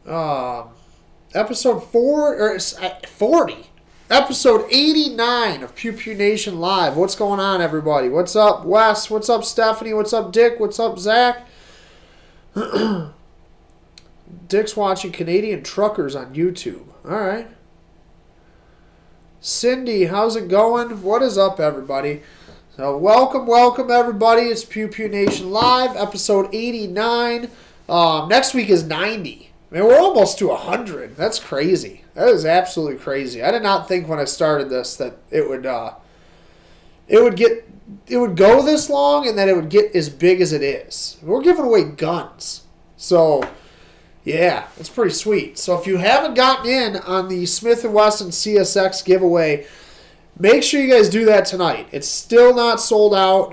Episode 40. Episode 89 of Pew Pew Nation Live. What's going on, everybody? What's up, Wes? What's up, Stephanie? What's up, Dick? What's up, Zach? Dick's watching Canadian truckers on YouTube. All right. Cindy, how's it going? What is up, everybody? So welcome, everybody. It's Pew Pew Nation Live, episode 89. Next week is 90. I mean, we're almost to 100. That's crazy. That is absolutely crazy. I did not think when I started this that it would go this long and that it would get as big as it is. We're giving away guns. So, yeah, it's pretty sweet. So if you haven't gotten in on the Smith & Wesson CSX giveaway, make sure you guys do that tonight. It's still not sold out.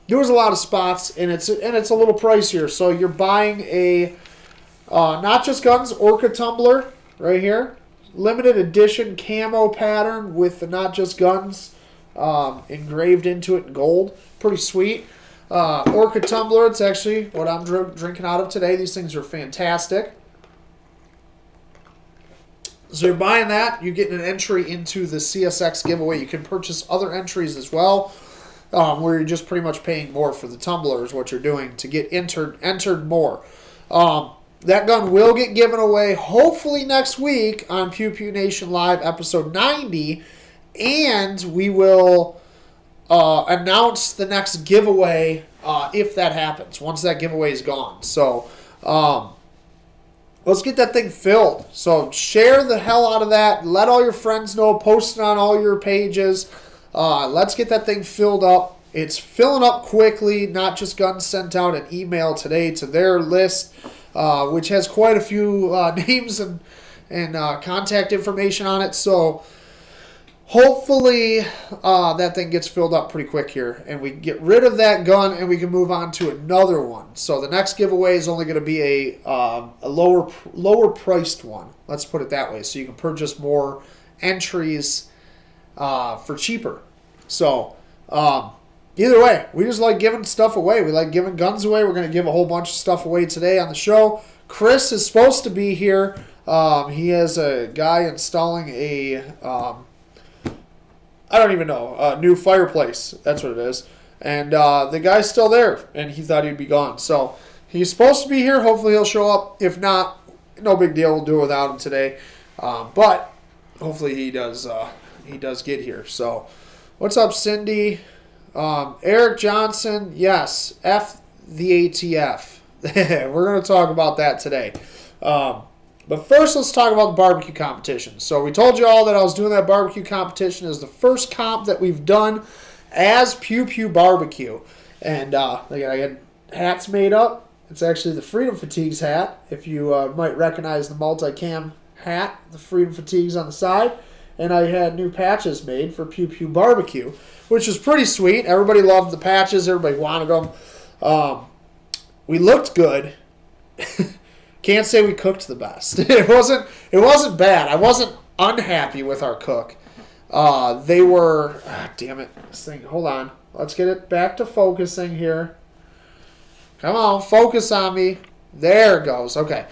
There was a lot of spots, and it's a little pricier. So you're buying a Not Just Guns Orca tumbler right here. Limited edition camo pattern with the Not Just Guns engraved into it in gold. Pretty sweet. Orca tumbler. It's actually what I'm drinking out of today. These things are fantastic. So you're buying that. You're getting an entry into the CSX giveaway. You can purchase other entries as well, where you're just pretty much paying more for the tumbler is what you're doing to get entered more. That gun will get given away hopefully next week on Pew Pew Nation Live episode 90, and we will announce the next giveaway if that happens, once that giveaway is gone. So let's get that thing filled. So share the hell out of that. Let all your friends know. Post it on all your pages. Let's get that thing filled up. It's filling up quickly. Not Just Guns sent out an email today to their list, which has quite a few names and contact information on it. So hopefully that thing gets filled up pretty quick here, and we can get rid of that gun and we can move on to another one. So the next giveaway is only going to be a lower priced one. Let's put it that way. So you can purchase more entries for cheaper. So either way, we just like giving stuff away. We like giving guns away. We're going to give a whole bunch of stuff away today on the show. Chris is supposed to be here. He has a guy installing a I don't even know, a new fireplace. That's what it is. And the guy's still there, and he thought he'd be gone. So he's supposed to be here. Hopefully he'll show up. If not, no big deal. We'll do it without him today. But hopefully he does get here. So what's up, Cindy? Eric Johnson, yes, F the ATF. We're going to talk about that today. But first, let's talk about the barbecue competition. So we told you all that I was doing that barbecue competition as the first comp that we've done as Pew Pew Barbecue. And I got hats made up. It's actually the Freedom Fatigues hat. If you might recognize the multicam hat, the Freedom Fatigues on the side. And I had new patches made for Pew Pew Barbecue, which was pretty sweet. Everybody loved the patches. Everybody wanted them. We looked good. Can't say we cooked the best. It wasn't bad. I wasn't unhappy with our cook. They were... damn it. This thing. Hold on. Let's get it back to focusing here. Come on. Focus on me. There it goes. Okay.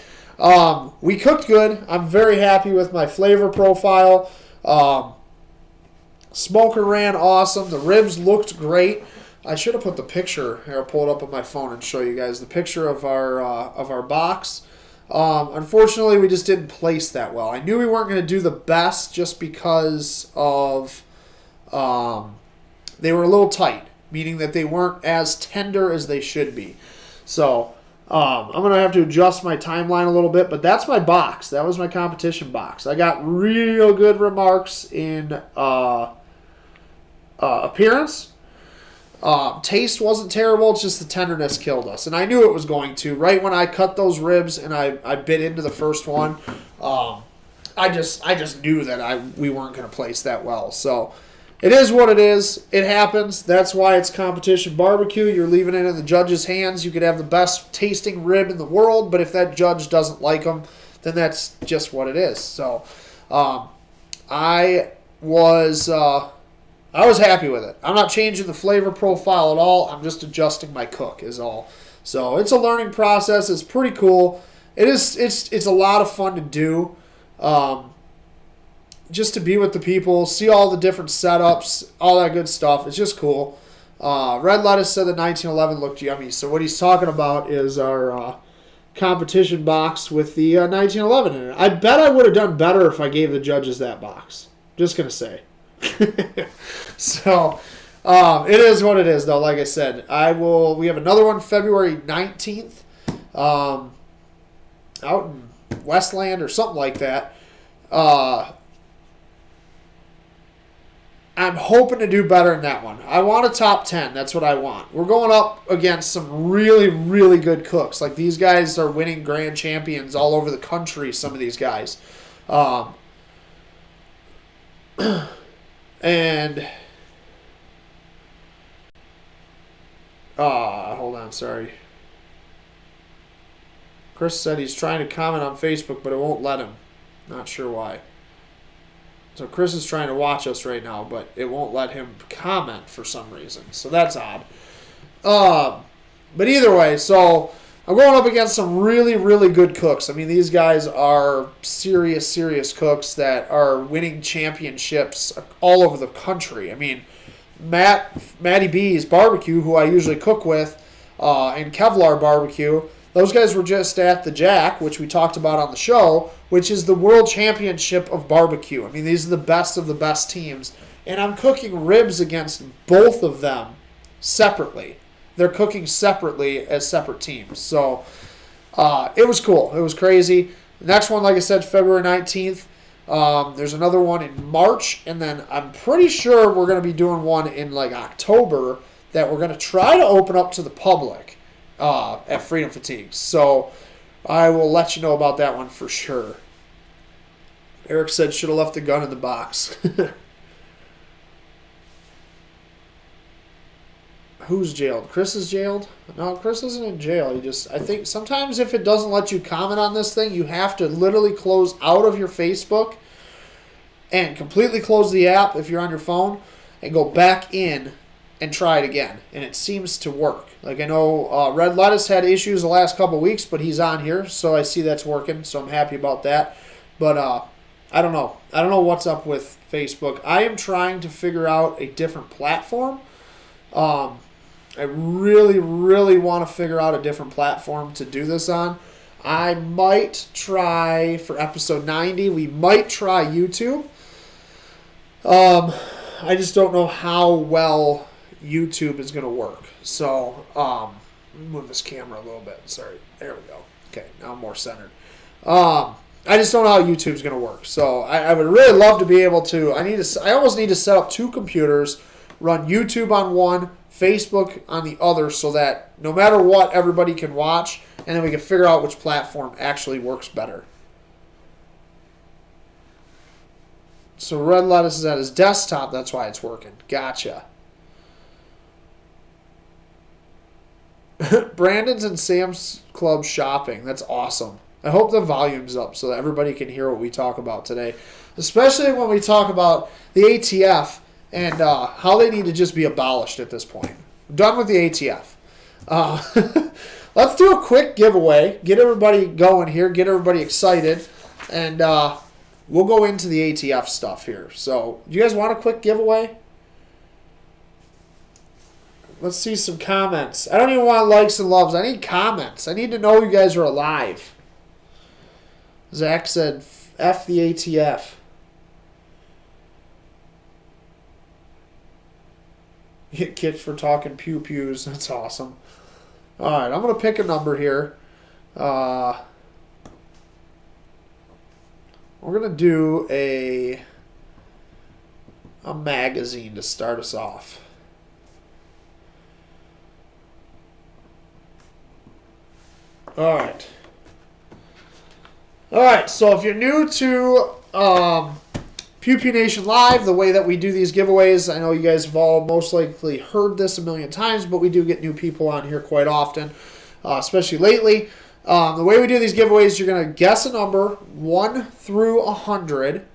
We cooked good. I'm very happy with my flavor profile. Smoker ran awesome. The ribs looked great. I should have put the picture here. I'll pull it up on my phone and show you guys the picture of our box. Unfortunately, we just didn't place that well. I knew we weren't going to do the best just because of they were a little tight, meaning that they weren't as tender as they should be. So I'm going to have to adjust my timeline a little bit, but that's my box. That was my competition box. I got real good remarks in appearance. Taste wasn't terrible. It's just the tenderness killed us, and I knew it was going to. Right when I cut those ribs and I bit into the first one, I just knew that we weren't going to place that well. So it is what it is. It happens. That's why it's competition barbecue. You're leaving it in the judge's hands. You could have the best tasting rib in the world, but if that judge doesn't like them, then that's just what it is. So I was happy with it. I'm not changing the flavor profile at all. I'm just adjusting my cook is all. So it's a learning process. It's pretty cool. it's a lot of fun to do. Just to be with the people, see all the different setups, all that good stuff. It's just cool. Red Lettuce said the 1911 looked yummy. So what he's talking about is our competition box with the 1911 in it. I bet I would have done better if I gave the judges that box. Just going to say. So it is what it is, though. Like I said, we have another one February 19th out in Westland or something like that. I'm hoping to do better in that one. I want a top 10. That's what I want. We're going up against some really, really good cooks. Like, these guys are winning grand champions all over the country, some of these guys. And hold on, sorry. Chris said he's trying to comment on Facebook, but it won't let him. Not sure why. So Chris is trying to watch us right now, but it won't let him comment for some reason. So that's odd. But either way, so I'm going up against some really, really good cooks. I mean, these guys are serious, serious cooks that are winning championships all over the country. I mean, Matty B's Barbecue, who I usually cook with, and Kevlar Barbecue, those guys were just at the Jack, which we talked about on the show, which is the World Championship of Barbecue. I mean, these are the best of the best teams. And I'm cooking ribs against both of them separately. They're cooking separately as separate teams. So it was cool. It was crazy. The next one, like I said, February 19th. There's another one in March. And then I'm pretty sure we're going to be doing one in like October that we're going to try to open up to the public. At Freedom Fatigues. So I will let you know about that one for sure. Eric said should have left the gun in the box. Who's jailed? Chris is jailed? No, Chris isn't in jail. I think sometimes if it doesn't let you comment on this thing, you have to literally close out of your Facebook and completely close the app if you're on your phone and go back in and try it again, and it seems to work. Like, I know Red Lettuce had issues the last couple of weeks, but he's on here, so I see that's working, so I'm happy about that. But I don't know. I don't know what's up with Facebook. I am trying to figure out a different platform. I really, really want to figure out a different platform to do this on. I might try, for episode 90, we might try YouTube. I just don't know how well YouTube is going to work. So, let me move this camera a little bit. Sorry. There we go. Okay, now I'm more centered. I just don't know how YouTube's going to work. So, I would really love to be able to. I almost need to set up two computers, run YouTube on one, Facebook on the other, so that no matter what, everybody can watch, and then we can figure out which platform actually works better. So, Red Lettuce is at his desktop. That's why it's working. Gotcha. Brandon's in Sam's Club shopping. That's awesome. I hope the volume's up so that everybody can hear what we talk about today. Especially when we talk about the ATF and how they need to just be abolished at this point. I'm done with the ATF. Let's do a quick giveaway. Get everybody going here. Get everybody excited. And we'll go into the ATF stuff here. So, do you guys want a quick giveaway? Let's see some comments. I don't even want likes and loves. I need comments. I need to know you guys are alive. Zach said, F the ATF. Get kicked for talking pew pews. That's awesome. All right, I'm going to pick a number here. We're going to do a magazine to start us off. All right, so if you're new to Pew Pew Nation Live, the way that we do these giveaways, I know you guys have all most likely heard this a million times, but we do get new people on here quite often, especially lately. The way we do these giveaways, you're going to guess a number 1 through 100.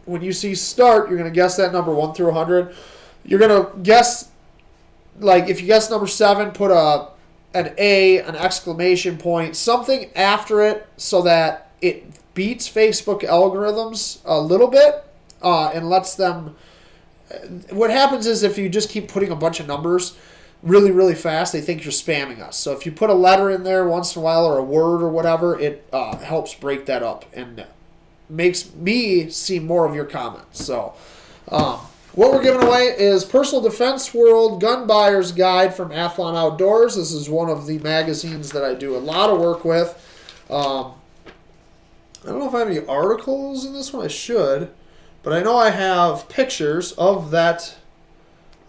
When you see start, you're going to guess that number 1 through 100. You're going to guess, like if you guess number 7, put a an A, an exclamation point, something after it so that it beats Facebook algorithms a little bit and lets them... What happens is if you just keep putting a bunch of numbers really, really fast, they think you're spamming us. So if you put a letter in there once in a while or a word or whatever, it helps break that up and makes me see more of your comments. So what we're giving away is Personal Defense World Gun Buyer's Guide from Athlon Outdoors. This is one of the magazines that I do a lot of work with. I don't know if I have any articles in this one. I should. But I know I have pictures of that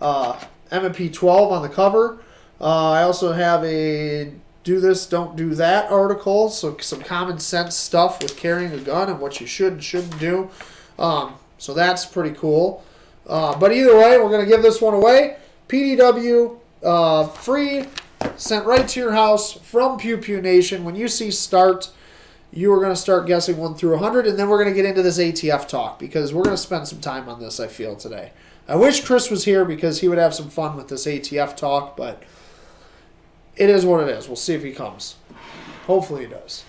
M&P 12 on the cover. I also have a Do This, Don't Do That article. So some common sense stuff with carrying a gun and what you should and shouldn't do. So that's pretty cool. But either way, we're going to give this one away. PDW, free, sent right to your house from Pew Pew Nation. When you see start, you are going to start guessing 1 through 100, and then we're going to get into this ATF talk because we're going to spend some time on this, I feel, today. I wish Chris was here because he would have some fun with this ATF talk, but it is what it is. We'll see if he comes. Hopefully he does.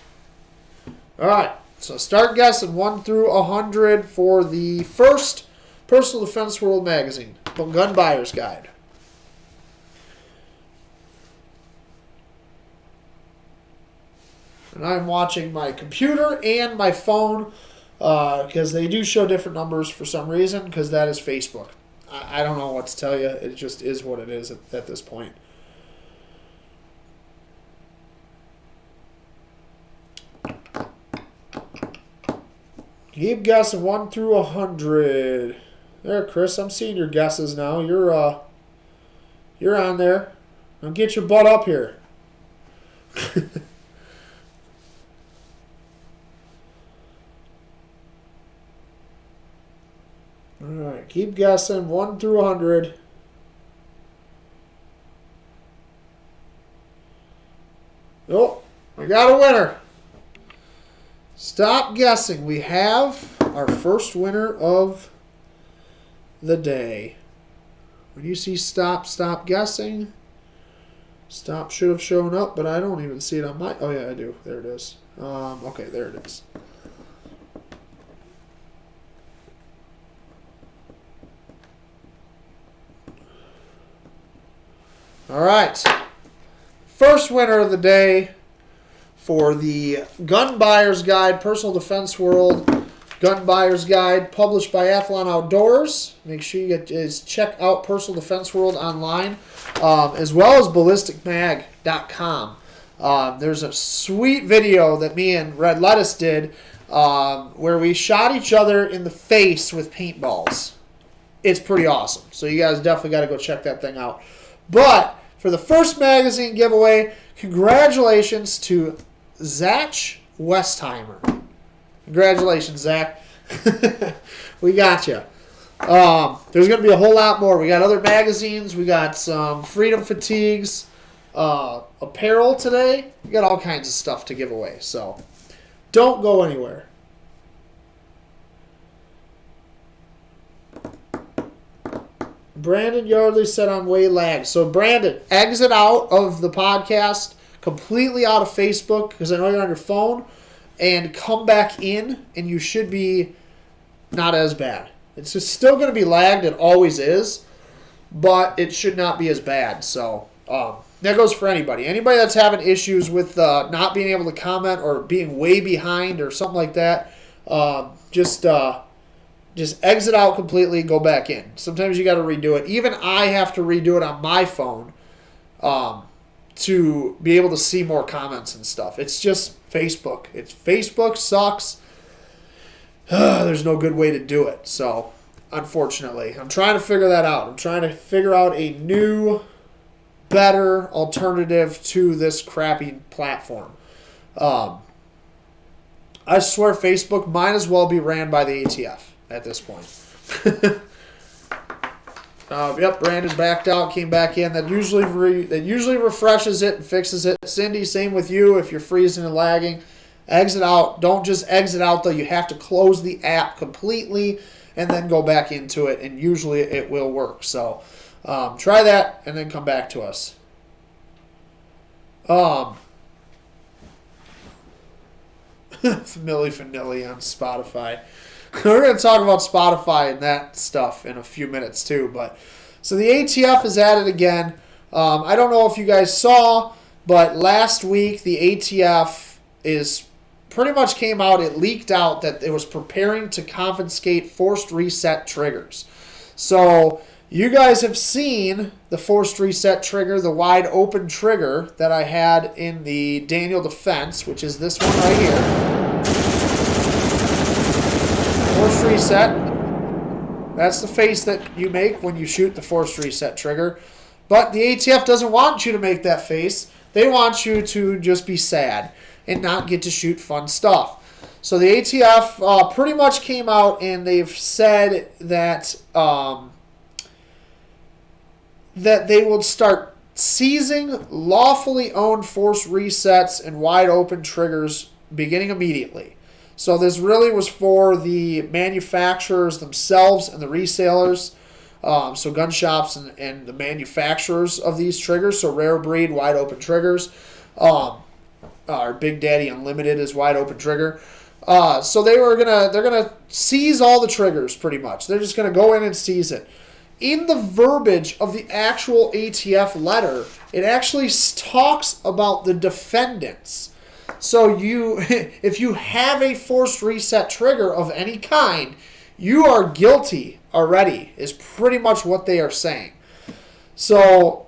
All right, so start guessing 1 through 100 for the first Personal Defense World magazine, Gun Buyer's Guide. And I'm watching my computer and my phone because they do show different numbers for some reason because that is Facebook. I don't know what to tell you. It just is what it is at this point. Keep guessing 1 through 100. There, Chris, I'm seeing your guesses now. You're on there. Now get your butt up here. All right, keep guessing 1 through 100. Oh, I got a winner. Stop guessing. We have our first winner of the day. When you see stop guessing. Stop should have shown up, but I don't even see it on my... Oh, yeah, I do. There it is. Okay, there it is. All right. First winner of the day for the Gun Buyer's Guide, Personal Defense World Gun Buyer's Guide, published by Athlon Outdoors. Make sure you check out Personal Defense World online, as well as ballisticmag.com. There's a sweet video that me and Red Lettuce did where we shot each other in the face with paintballs. It's pretty awesome. So you guys definitely got to go check that thing out. But for the first magazine giveaway, congratulations to Zach Westheimer. Congratulations, Zach. We got you. There's going to be a whole lot more. We got other magazines. We got some Freedom Fatigues, apparel today. We got all kinds of stuff to give away. So don't go anywhere. Brandon Yardley said I'm way lagged. So, Brandon, exit out of the podcast, completely out of Facebook, because I know you're on your phone, and come back in, and you should be not as bad. It's just still going to be lagged. It always is, but it should not be as bad. So, that goes for anybody. Anybody that's having issues with not being able to comment or being way behind or something like that, just exit out completely, go back in. Sometimes you got to redo it. Even I have to redo it on my phone to be able to see more comments and stuff. It's just Facebook. Facebook sucks. There's no good way to do it. So, unfortunately, I'm trying to figure that out. I'm trying to figure out a new, better alternative to this crappy platform. I swear Facebook might as well be ran by the ATF at this point. Yep, Brandon backed out, came back in. That usually refreshes it and fixes it. Cindy, same with you. If you're freezing and lagging, exit out. Don't just exit out, though. You have to close the app completely and then go back into it, and usually it will work. So try that and then come back to us. Um, Milli Vanilli on Spotify. We're going to talk about Spotify and that stuff in a few minutes too. But so the ATF is at it again. I don't know if you guys saw, but last week the ATF is pretty much came out. It leaked out that it was preparing to confiscate forced reset triggers. So you guys have seen the forced reset trigger, the wide open trigger that I had in the Daniel defense, which is this one right here. Forced reset. That's the face that you make when you shoot the forced reset trigger. But the ATF doesn't want you to make that face. They want you to just be sad and not get to shoot fun stuff. So the ATF pretty much came out and they've said that that they will start seizing lawfully owned forced resets and wide open triggers beginning immediately. So this really was for the manufacturers themselves and the resellers. So gun shops and the manufacturers of these triggers. So rare breed, wide open triggers. Our Big Daddy Unlimited is wide open trigger. So they're gonna seize all the triggers pretty much. They're just gonna go in and seize it. In the verbiage of the actual ATF letter, it actually talks about the defendants. So if you have a forced reset trigger of any kind, you are guilty already, is pretty much what they are saying. So,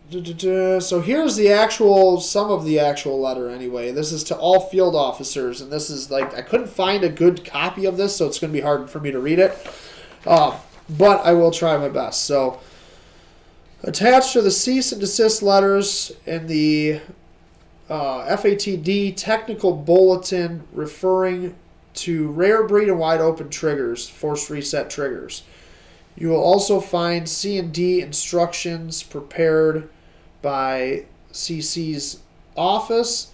so here's some of the actual letter anyway. This is to all field officers, and this is I couldn't find a good copy of this, so it's going to be hard for me to read it. But I will try my best. So, attached to the cease and desist letters in the FATD technical bulletin referring to rare breed and wide open triggers, forced reset triggers. You will also find C&D instructions prepared by CC's office.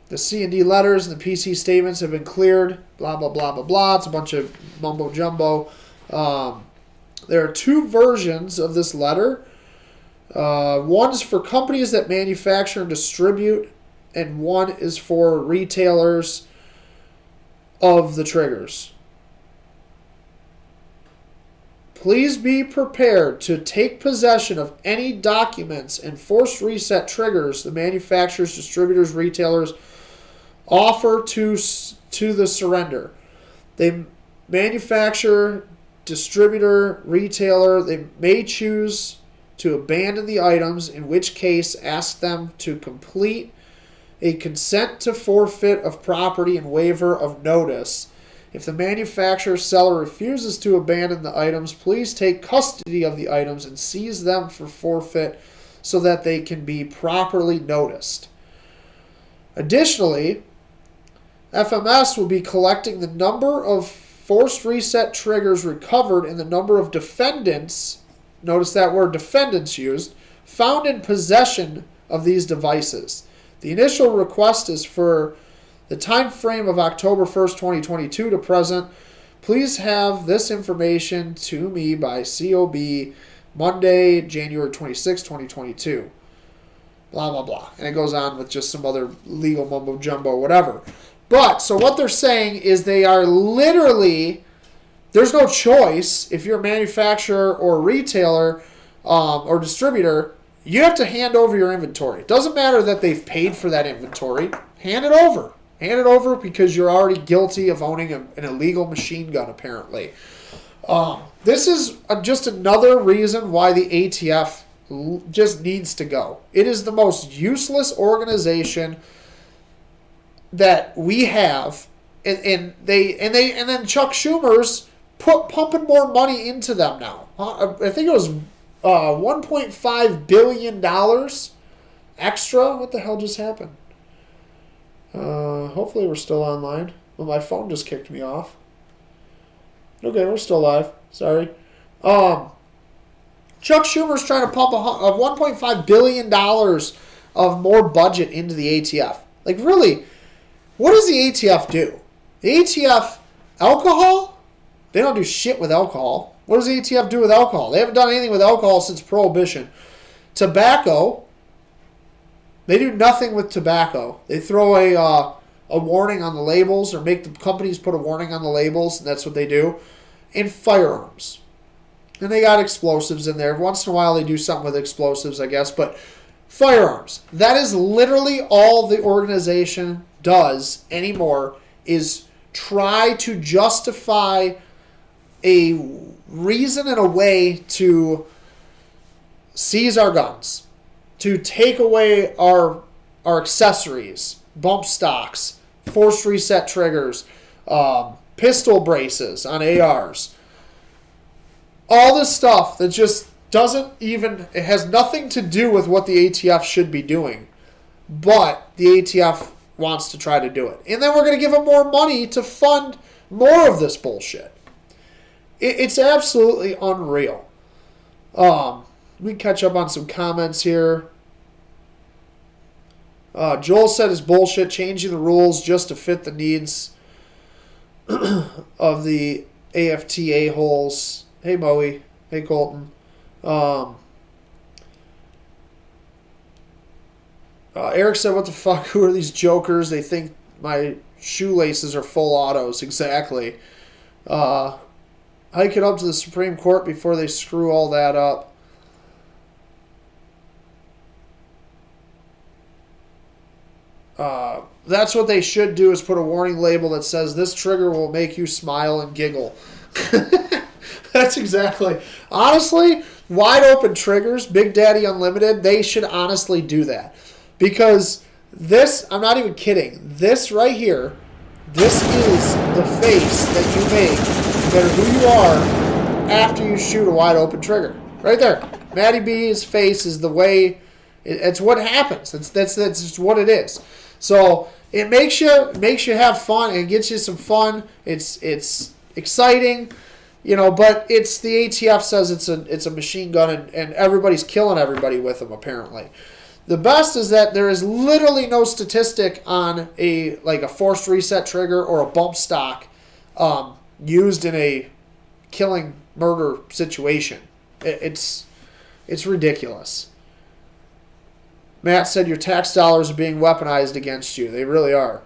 The C&D letters and the PC statements have been cleared, blah, blah, blah, blah, blah. It's a bunch of mumbo jumbo. There are two versions of this letter. One is for companies that manufacture and distribute, and one is for retailers of the triggers. Please be prepared to take possession of any documents and forced reset triggers the manufacturers, distributors, retailers offer to the surrender. They manufacturer, distributor, retailer, they may choose to abandon the items, in which case ask them to complete a consent to forfeit of property and waiver of notice. If the manufacturer seller refuses to abandon the items, please take custody of the items and seize them for forfeit so that they can be properly noticed. Additionally, FMS will be collecting the number of forced reset triggers recovered and the number of defendants, notice that word defendants used, found in possession of these devices. The initial request is for the time frame of October 1st, 2022 to present. Please have this information to me by COB Monday, January 26, 2022. Blah, blah, blah. And it goes on with just some other legal mumbo jumbo, whatever. But, so what they're saying is they are literally, there's no choice if you're a manufacturer or retailer or distributor, you have to hand over your inventory. It doesn't matter that they've paid for that inventory. Hand it over. Hand it over because you're already guilty of owning an illegal machine gun, apparently. This is just another reason why the ATF just needs to go. It is the most useless organization that we have, and then Chuck Schumer's pumping more money into them now. I think it was $1.5 billion extra. What the hell just happened? Hopefully we're still online. Well, my phone just kicked me off. Okay, we're still live. Sorry. Chuck Schumer's trying to pump $1.5 billion of more budget into the ATF. Like, really, what does the ATF do? The ATF, alcohol? They don't do shit with alcohol. What does the ATF do with alcohol? They haven't done anything with alcohol since Prohibition. Tobacco, they do nothing with tobacco. They throw a warning on the labels or make the companies put a warning on the labels, and that's what they do. And firearms. And they got explosives in there. Once in a while they do something with explosives, I guess, but firearms. That is literally all the organization does anymore, is try to justify a reason and a way to seize our guns, to take away our accessories, bump stocks, forced reset triggers, pistol braces on ARs. All this stuff that just doesn't even, it has nothing to do with what the ATF should be doing. But the ATF wants to try to do it. And then we're going to give them more money to fund more of this bullshit. It's absolutely unreal. We can catch up on some comments here. Joel said it's bullshit, changing the rules just to fit the needs of the AFTA holes. Hey, Moe. Hey, Colton. Eric said, what the fuck? Who are these jokers? They think my shoelaces are full autos. Exactly. Hike it up to the Supreme Court before they screw all that up. That's what they should do, is put a warning label that says this trigger will make you smile and giggle. That's exactly. Honestly, wide open triggers, Big Daddy Unlimited, they should honestly do that. Because this, I'm not even kidding, this right here, this is the face that you make, no matter who you are, after you shoot a wide open trigger. Right there. Matty B's face is the way, it's what happens. That's just what it is. So it makes you have fun and gets you some fun. It's exciting, you know. But it's the ATF says it's a machine gun, and everybody's killing everybody with them apparently. The best is that there is literally no statistic on a forced reset trigger or a bump stock used in a killing murder situation. It's ridiculous. Matt said your tax dollars are being weaponized against you. They really are.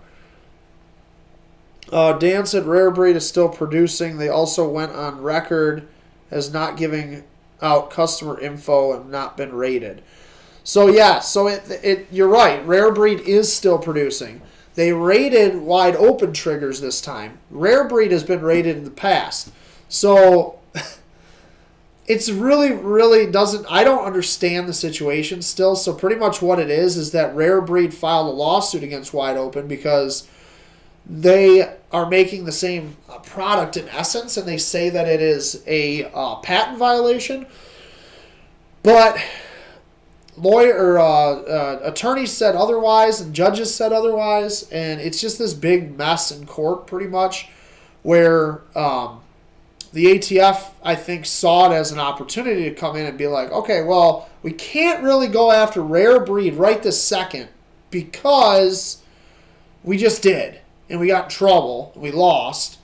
Dan said Rare Breed is still producing. They also went on record as not giving out customer info and not been rated. So yeah, you're right. Rare Breed is still producing. They rated wide open triggers this time. Rare Breed has been rated in the past. So it's really doesn't, I don't understand the situation still. So pretty much what it is that Rare Breed filed a lawsuit against Wide Open because they are making the same product in essence, and they say that it is a patent violation. But attorneys said otherwise, and judges said otherwise, and it's just this big mess in court pretty much, where the ATF, I think, saw it as an opportunity to come in and be like, okay, well, we can't really go after Rare Breed right this second because we just did, and we got in trouble, and we lost.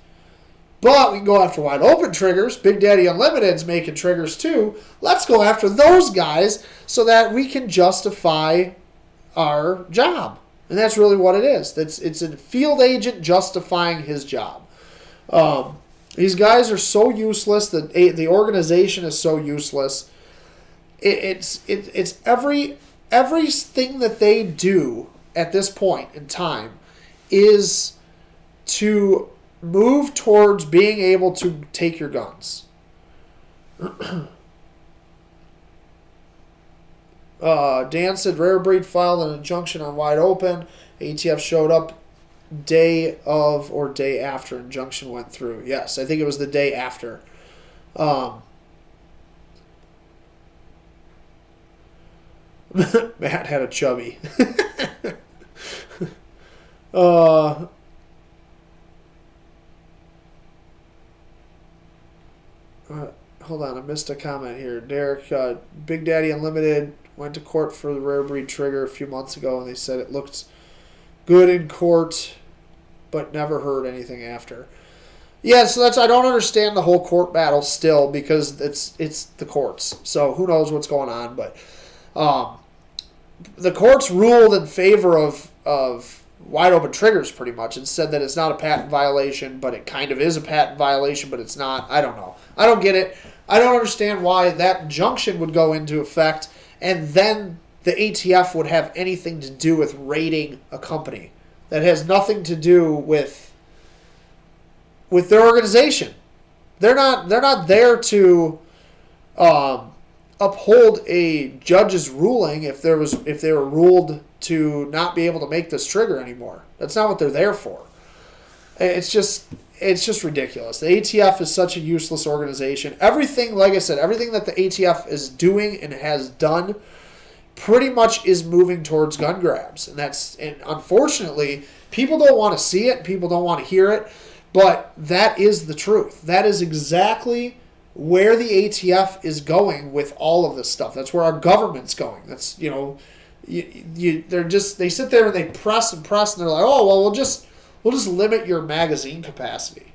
But we can go after wide open triggers. Big Daddy Unlimited's making triggers too. Let's go after those guys so that we can justify our job. And that's really what it is. It's a field agent justifying his job. These guys are so useless. The organization is so useless. It's everything that they do at this point in time is to move towards being able to take your guns. Dan said Rare Breed filed an injunction on Wide Open. ATF showed up day of or day after injunction went through. Yes, I think it was the day after. Matt had a chubby. Hold on, I missed a comment here. Derek, Big Daddy Unlimited went to court for the Rare Breed trigger a few months ago, and they said it looked good in court, but never heard anything after. Yeah, so I don't understand the whole court battle still because it's the courts. So who knows what's going on, but um, the courts ruled in favor of wide open triggers pretty much and said that it's not a patent violation, but it kind of is a patent violation, but it's not. I don't know. I don't get it. I don't understand why that injunction would go into effect and then the ATF would have anything to do with raiding a company. That has nothing to do with their organization. They're not there to uphold a judge's ruling if they were ruled to not be able to make this trigger anymore. That's not what they're there for. It's just ridiculous. The ATF is such a useless organization. Everything, like I said, everything that the ATF is doing and has done pretty much is moving towards gun grabs. And unfortunately, people don't want to see it, people don't want to hear it, but that is the truth. That is exactly where the ATF is going with all of this stuff. That's where our government's going. That's, they sit there and they press and press and they're like, oh, well, we'll just limit your magazine capacity.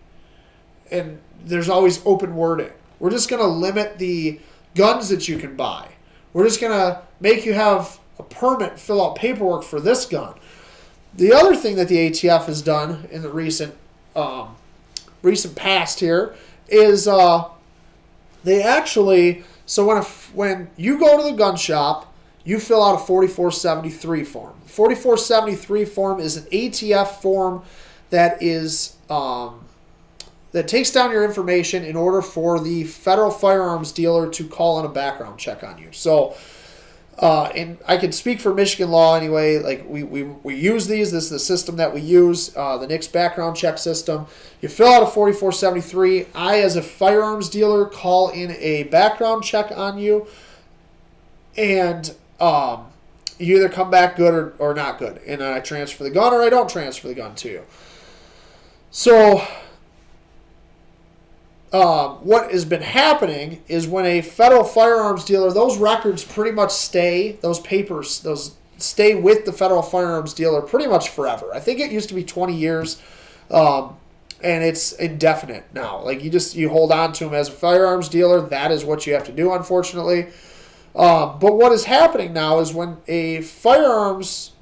And there's always open wording. We're just going to limit the guns that you can buy. We're just going to make you have a permit, fill out paperwork for this gun. The other thing that the ATF has done in the recent past here is they actually, so when you go to the gun shop, you fill out a 4473 form. 4473 form is an ATF form that is that takes down your information in order for the federal firearms dealer to call in a background check on you. So, and I can speak for Michigan law anyway. Like we use these. This is the system that we use, the NICS background check system. You fill out a 4473. I, as a firearms dealer, call in a background check on you, and you either come back good or not good. And I transfer the gun or I don't transfer the gun to you. So what has been happening is when a federal firearms dealer, those records pretty much stay, those papers, those stay with the federal firearms dealer pretty much forever. I think it used to be 20 years, and it's indefinite now. Like you hold on to them as a firearms dealer. That is what you have to do, unfortunately. But what is happening now is when a firearms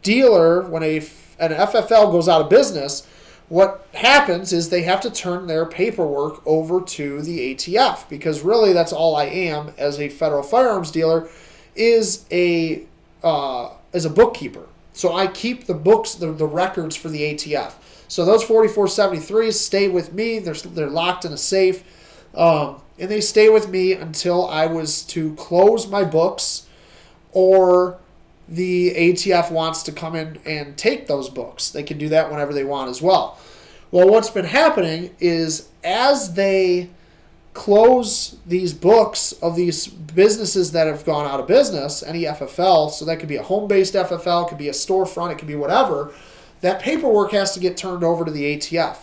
dealer, when an FFL goes out of business, what happens is they have to turn their paperwork over to the ATF, because really that's all I am as a federal firearms dealer is a bookkeeper. So I keep the books, the records for the ATF. So those 4473s stay with me. They're locked in a safe, and they stay with me until I was to close my books or the ATF wants to come in and take those books. They can do that whenever they want as well. Well, what's been happening is as they close these books of these businesses that have gone out of business, any FFL, so that could be a home-based FFL, it could be a storefront, it could be whatever, that paperwork has to get turned over to the ATF.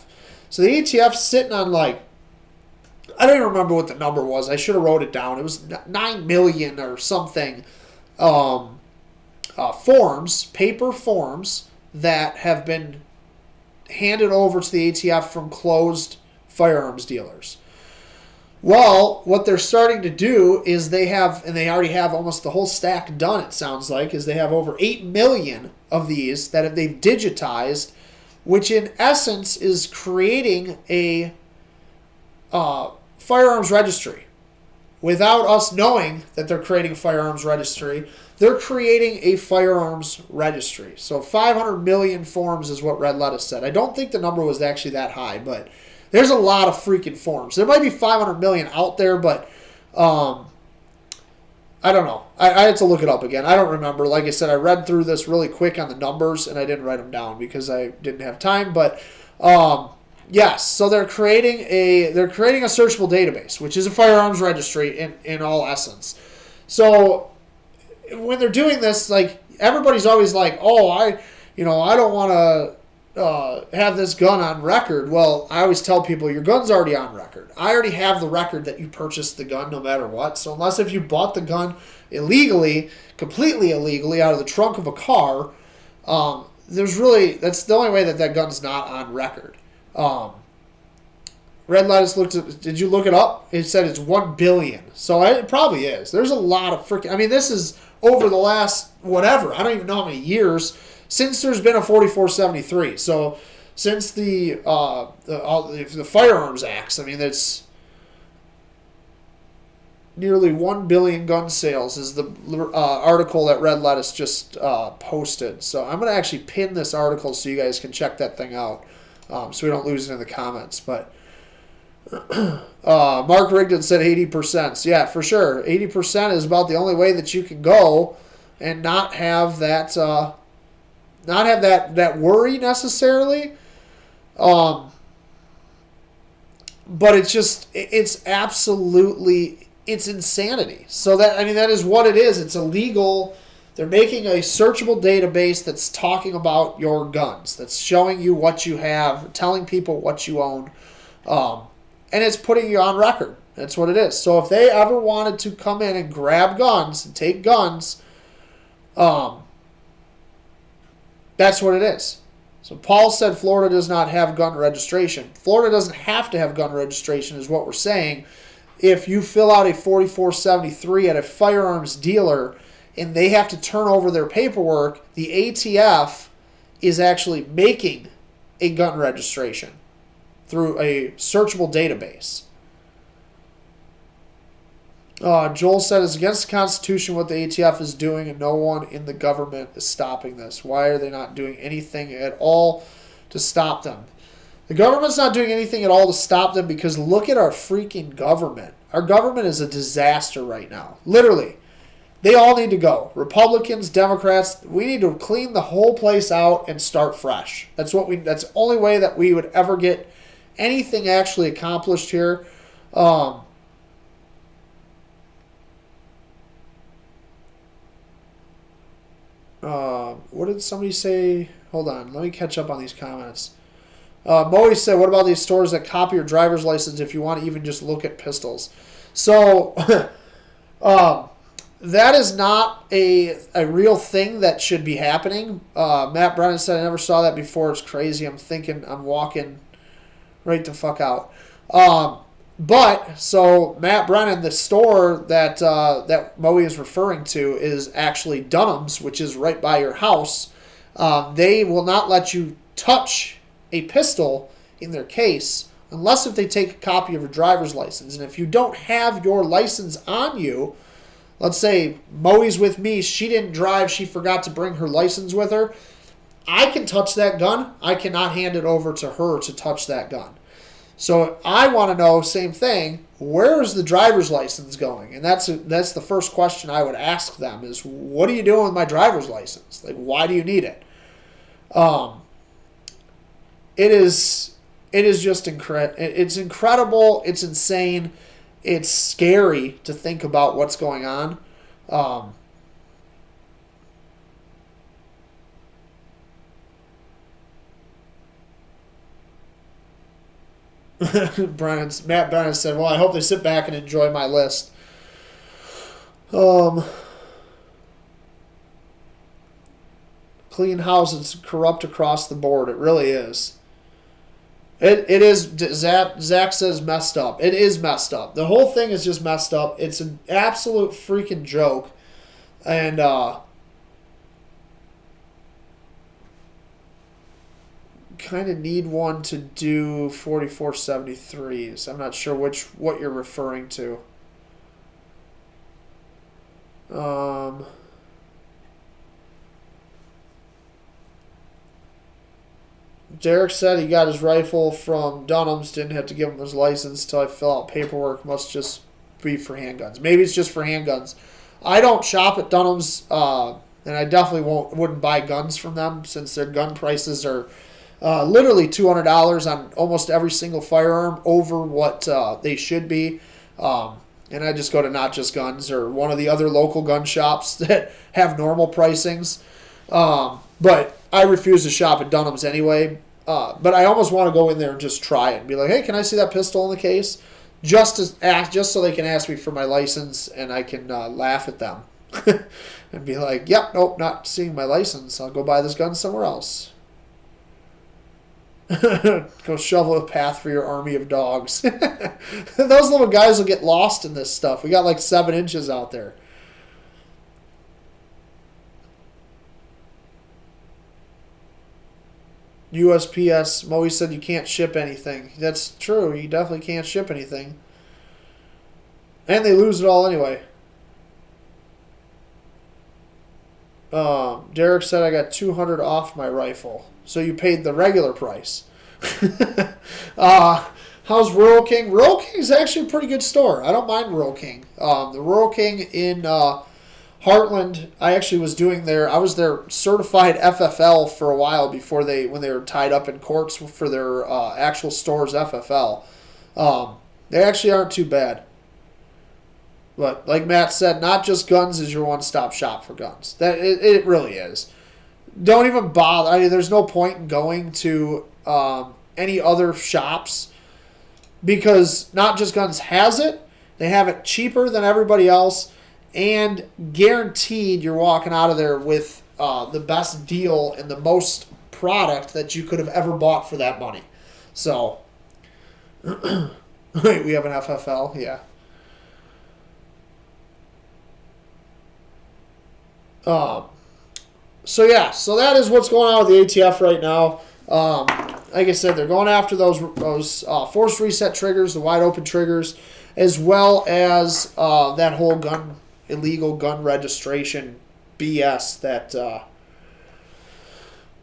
So the ATF's sitting on I don't even remember what the number was. I should have wrote it down. It was 9 million or something forms, paper forms, that have been handed over to the ATF from closed firearms dealers. Well, what they're starting to do is they already have almost the whole stack done, it sounds like, is they have over 8 million of these that they've digitized, which in essence is creating a firearms registry. Without us knowing that they're creating a firearms registry, they're creating a firearms registry. So 500 million forms is what Red Lettuce said. I don't think the number was actually that high, but there's a lot of freaking forms. There might be 500 million out there, but I don't know. I had to look it up again. I don't remember. Like I said, I read through this really quick on the numbers, and I didn't write them down because I didn't have time. But yes, so they're creating a searchable database, which is a firearms registry in all essence. So when they're doing this, everybody's always like, oh, I don't want to have this gun on record. Well, I always tell people your gun's already on record. I already have the record that you purchased the gun no matter what. So unless if you bought the gun illegally, completely illegally out of the trunk of a car, that's the only way that gun's not on record. Red Lettuce looked at. Did you look it up? It said it's 1 billion. So it probably is. There's a lot of freaking. I mean, this is over the last whatever. I don't even know how many years since there's been a 4473. So since the Firearms Acts, I mean, it's nearly 1 billion gun sales is the article that Red Lettuce just posted. So I'm going to actually pin this article so you guys can check that thing out, so we don't lose it in the comments. But Mark Rigdon said 80%. Yeah, for sure. 80% is about the only way that you can go and not have that that worry necessarily. But it's absolutely, it's insanity. So that is what it is. It's illegal. They're making a searchable database that's talking about your guns, that's showing you what you have, telling people what you own. And it's putting you on record. That's what it is. So if they ever wanted to come in and grab guns and take guns, that's what it is. So Paul said Florida does not have gun registration. Florida doesn't have to have gun registration is what we're saying. If you fill out a 4473 at a firearms dealer and they have to turn over their paperwork, the ATF is actually making a gun registration through a searchable database. Joel said it's against the Constitution what the ATF is doing, and no one in the government is stopping this. Why are they not doing anything at all to stop them? The government's not doing anything at all to stop them because look at our freaking government. Our government is a disaster right now. Literally. They all need to go. Republicans, Democrats, we need to clean the whole place out and start fresh. That's the only way that we would ever get anything actually accomplished here. What did somebody say? Hold on, let me catch up on these comments. Moe said, what about these stores that copy your driver's license if you want to even just look at pistols? So that is not a real thing that should be happening. Matt Brennan said, I never saw that before. It's crazy. I'm walking right the fuck out. But so Matt Brennan, the store that Moe is referring to is actually Dunham's, which is right by your house. They will not let you touch a pistol in their case unless if they take a copy of your driver's license. And if you don't have your license on you, let's say Moe's with me, she didn't drive, she forgot to bring her license with her, I can touch that gun. I cannot hand it over to her to touch that gun. So I want to know, same thing, where is the driver's license going? And that's the first question I would ask them is, what are you doing with my driver's license? Like, why do you need it? It is just incredible. It's incredible. It's insane. It's scary to think about what's going on. Matt Brennan said, well, I hope they sit back and enjoy my list. Clean house, it's corrupt across the board. It really is. It is. Zach says messed up. It is messed up. The whole thing is just messed up. It's an absolute freaking joke. And kind of need one to do 4473s. I'm not sure what you're referring to. Derek said he got his rifle from Dunham's, didn't have to give him his license till I fill out paperwork. Must just be for handguns. Maybe it's just for handguns. I don't shop at Dunham's, and I definitely wouldn't buy guns from them since their gun prices are literally $200 on almost every single firearm over what they should be. And I just go to Not Just Guns or one of the other local gun shops that have normal pricings. But I refuse to shop at Dunham's anyway. But I almost want to go in there and just try it and be like, hey, can I see that pistol in the case? Just so they can ask me for my license and I can laugh at them and be like, yep, nope, not seeing my license. I'll go buy this gun somewhere else. Go shovel a path for your army of dogs. Those little guys will get lost in this stuff. We got like 7 inches out there. USPS, Moe said you can't ship anything. That's true. You definitely can't ship anything. And they lose it all anyway. Derek said I got $200 off my rifle. So you paid the regular price. How's Rural King? Rural King is actually a pretty good store. I don't mind Rural King. The Rural King in Heartland, I actually was doing I was their certified FFL for a while before when they were tied up in courts for their actual store's FFL. They actually aren't too bad. But like Matt said, Not Just Guns is your one-stop shop for guns. It really is. Don't even bother. I mean, there's no point in going to any other shops because Not Just Guns has it. They have it cheaper than everybody else, and guaranteed you're walking out of there with the best deal and the most product that you could have ever bought for that money. So, wait, we have an FFL? Yeah. So that is what's going on with the ATF right now. Like I said, they're going after those forced reset triggers, the wide open triggers, as well as that whole illegal gun registration BS that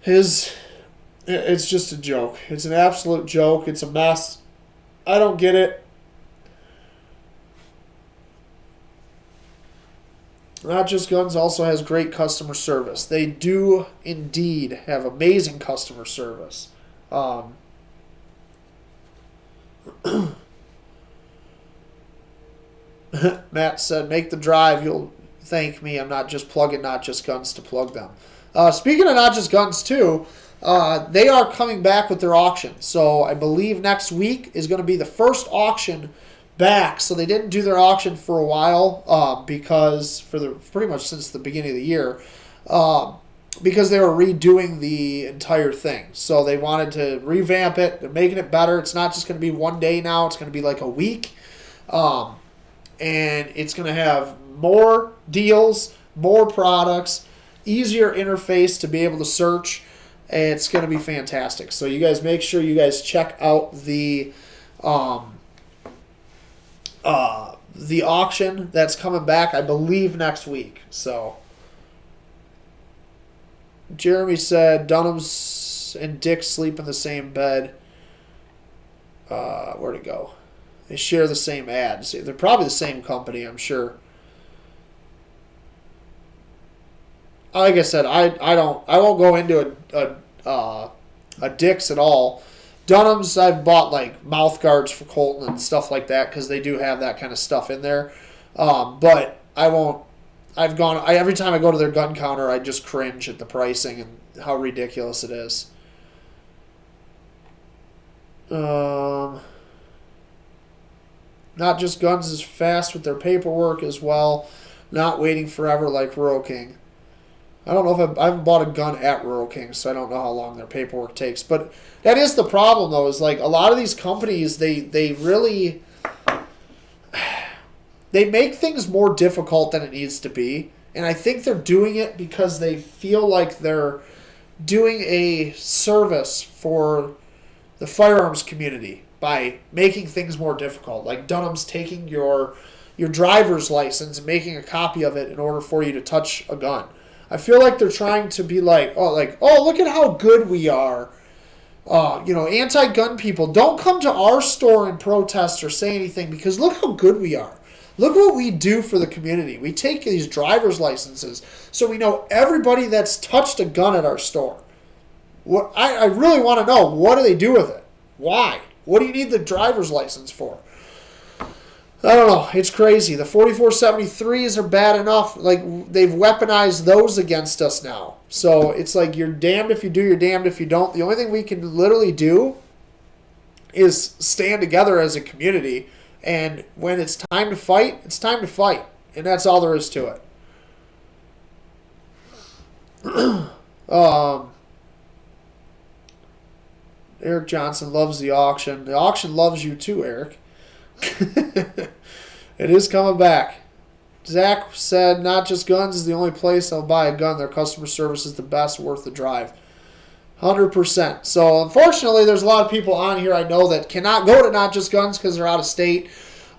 it's just a joke. It's an absolute joke. It's a mess. I don't get it. Not Just Guns also has great customer service. They do indeed have amazing customer service. Matt said, make the drive. You'll thank me. I'm not just plugging Not Just Guns to plug them. Speaking of Not Just Guns, too, they are coming back with their auction. So I believe next week is going to be the first auction back. So they didn't do their auction for a while because pretty much since the beginning of the year because they were redoing the entire thing. So they wanted to revamp it. They're making it better. It's not just going to be one day now. It's going to be like a week. And it's going to have more deals, more products, easier interface to be able to search. And it's going to be fantastic. So you guys make sure you guys check out the auction that's coming back, I believe, next week. So Jeremy said Dunham's and Dick sleep in the same bed. Where'd it go? They share the same ads. They're probably the same company, I'm sure. Like I said, I won't go into a Dick's at all. Dunham's, I've bought like mouth guards for Colton and stuff like that because they do have that kind of stuff in there. But I won't. Every time I go to their gun counter, I just cringe at the pricing and how ridiculous it is. Not Just Guns is fast with their paperwork as well, not waiting forever like Rural King. I don't know if I haven't bought a gun at Rural King, so I don't know how long their paperwork takes. But that is the problem, though, is like a lot of these companies, they really they make things more difficult than it needs to be. And I think they're doing it because they feel like they're doing a service for the firearms community by making things more difficult. Like Dunham's taking your driver's license and making a copy of it in order for you to touch a gun. I feel like they're trying to be like, look at how good we are. Anti-gun people, don't come to our store and protest or say anything because look how good we are. Look what we do for the community. We take these driver's licenses so we know everybody that's touched a gun at our store. What I really want to know, what do they do with it? Why? What do you need the driver's license for? I don't know. It's crazy. The 4473s are bad enough. Like, they've weaponized those against us now. So it's like you're damned if you do, you're damned if you don't. The only thing we can literally do is stand together as a community. And when it's time to fight, it's time to fight. And that's all there is to it. Eric Johnson loves the auction. The auction loves you too, Eric. It is coming back. Zach said, Not Just Guns is the only place I'll buy a gun. Their customer service is the best, worth the drive. 100%. So, unfortunately, there's a lot of people on here I know that cannot go to Not Just Guns because they're out of state.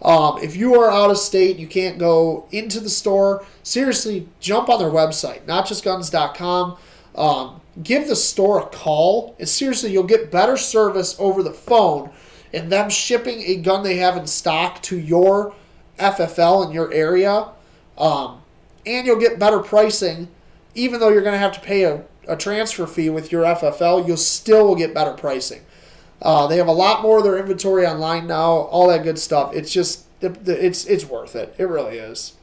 If you are out of state, you can't go into the store. Seriously, jump on their website, notjustguns.com. Give the store a call. And seriously, you'll get better service over the phone and them shipping a gun they have in stock to your FFL in your area. And you'll get better pricing. Even though you're going to have to pay a transfer fee with your FFL, you still will get better pricing. They have a lot more of their inventory online now, all that good stuff. It's just, it's worth it. It really is.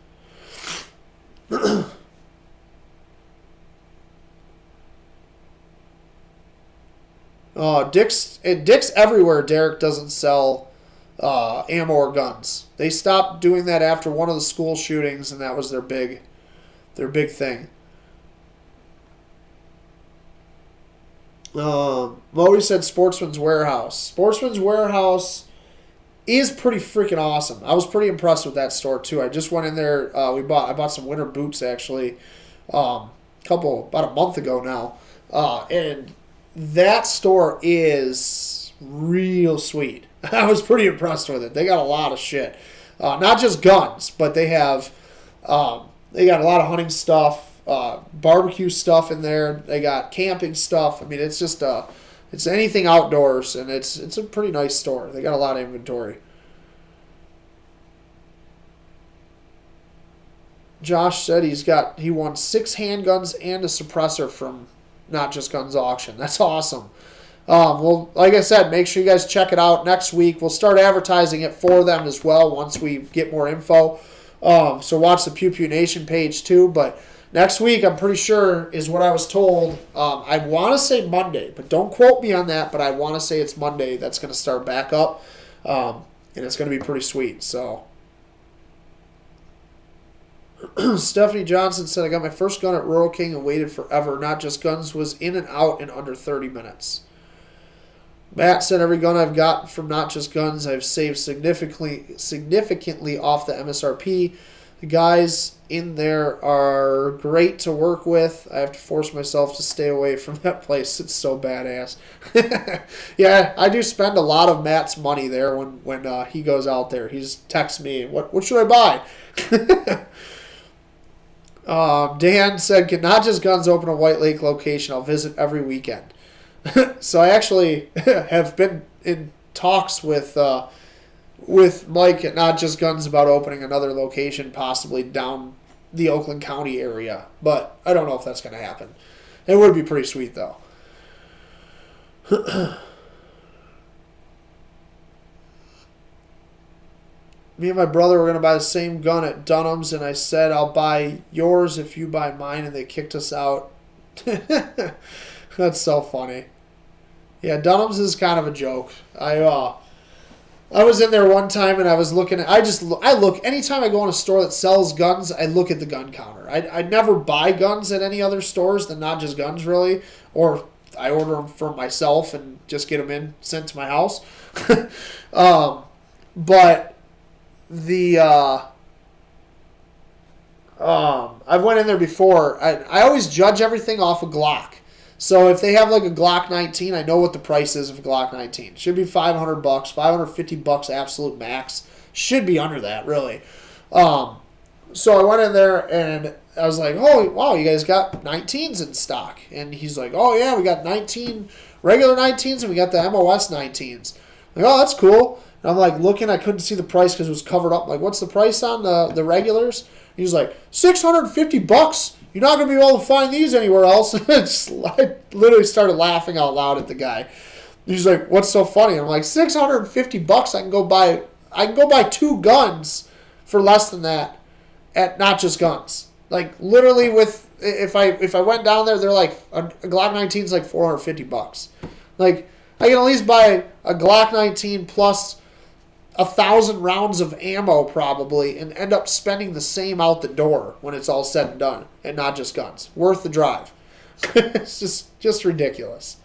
Dick's everywhere. Derek doesn't sell ammo or guns. They stopped doing that after one of the school shootings, and that was their big thing. Modi said Sportsman's Warehouse. Sportsman's Warehouse is pretty freaking awesome. I was pretty impressed with that store too. I just went in there. I bought some winter boots actually, about a month ago now, and that store is real sweet. I was pretty impressed with it. They got a lot of shit, not just guns, but they got a lot of hunting stuff. Barbecue stuff in there. They got camping stuff. I mean, it's just it's anything outdoors, and it's a pretty nice store. They got a lot of inventory. Josh said he won 6 handguns and a suppressor from Not Just Guns auction. That's awesome. Well, like I said, make sure you guys check it out next week. We'll start advertising it for them as well once we get more info. So watch the Pew Pew Nation page too, but next week, I'm pretty sure, is what I was told. I want to say Monday, but don't quote me on that, but I want to say it's Monday that's going to start back up, and it's going to be pretty sweet. So, Stephanie Johnson said, I got my first gun at Rural King and waited forever. Not Just Guns was in and out in under 30 minutes. Matt said, every gun I've gotten from Not Just Guns, I've saved significantly off the MSRP. The guys in there are great to work with. I have to force myself to stay away from that place. It's so badass. Yeah, I do spend a lot of Matt's money there when he goes out there. He's texts me, what should I buy? Dan said, can Not Just Guns open a White Lake location? I'll visit every weekend. So I actually have been in talks with Mike at Not Just Guns about opening another location possibly down the Oakland County area. But I don't know if that's going to happen. It would be pretty sweet, though. Me and my brother were going to buy the same gun at Dunham's, and I said, I'll buy yours if you buy mine, and they kicked us out. That's so funny. Yeah, Dunham's is kind of a joke. I was in there one time and I was looking at, I look, anytime I go in a store that sells guns, I look at the gun counter. I never buy guns at any other stores than Not Just Guns, really, or I order them for myself and just get them sent to my house. But I've went in there before. I always judge everything off a Glock. So if they have like a Glock 19, I know what the price is of a Glock 19. Should be $500, $550 absolute max. Should be under that, really. So I went in there and I was like, oh, wow, you guys got 19s in stock. And he's like, oh, yeah, we got 19 regular 19s and we got the MOS 19s. I'm like, oh, that's cool. And I'm like looking, I couldn't see the price because it was covered up. I'm like, what's the price on the regulars? And he's like, $650. You're not going to be able to find these anywhere else. I literally started laughing out loud at the guy. He's like, what's so funny? I'm like, $650. I can go buy 2 guns for less than that at Not Just Guns. Like literally, with if I went down there, they're like a Glock 19 is like $450. Like I can at least buy a Glock 19 plus 1,000 rounds of ammo probably and end up spending the same out the door when it's all said and done, and Not Just Guns. Worth the drive. It's just ridiculous.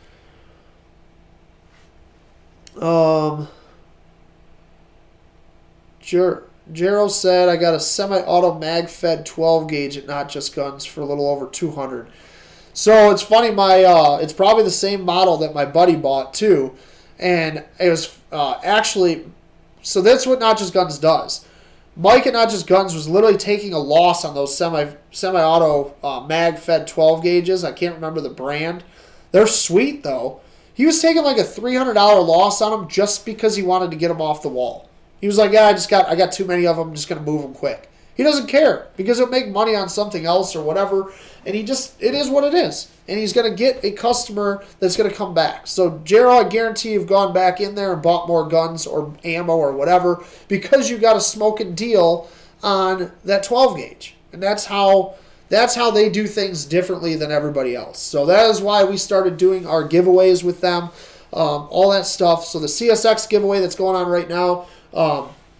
Um, Jero said, I got a semi-auto mag-fed 12 gauge at Not Just Guns for a little over 200. So it's funny, it's probably the same model that my buddy bought too, and it was actually, so that's what Not Just Guns does. Mike at Not Just Guns was literally taking a loss on those semi-auto mag-fed 12 gauges. I can't remember the brand. They're sweet though. He was taking like a $300 loss on them just because he wanted to get them off the wall. He was like, yeah, I got too many of them. I'm just gonna move them quick. He doesn't care because he'll make money on something else or whatever, and it is what it is. And he's going to get a customer that's going to come back. So, Gerald, I guarantee you've gone back in there and bought more guns or ammo or whatever because you got a smoking deal on that 12 gauge. And that's how they do things differently than everybody else. So that is why we started doing our giveaways with them, all that stuff. So the CSX giveaway that's going on right now,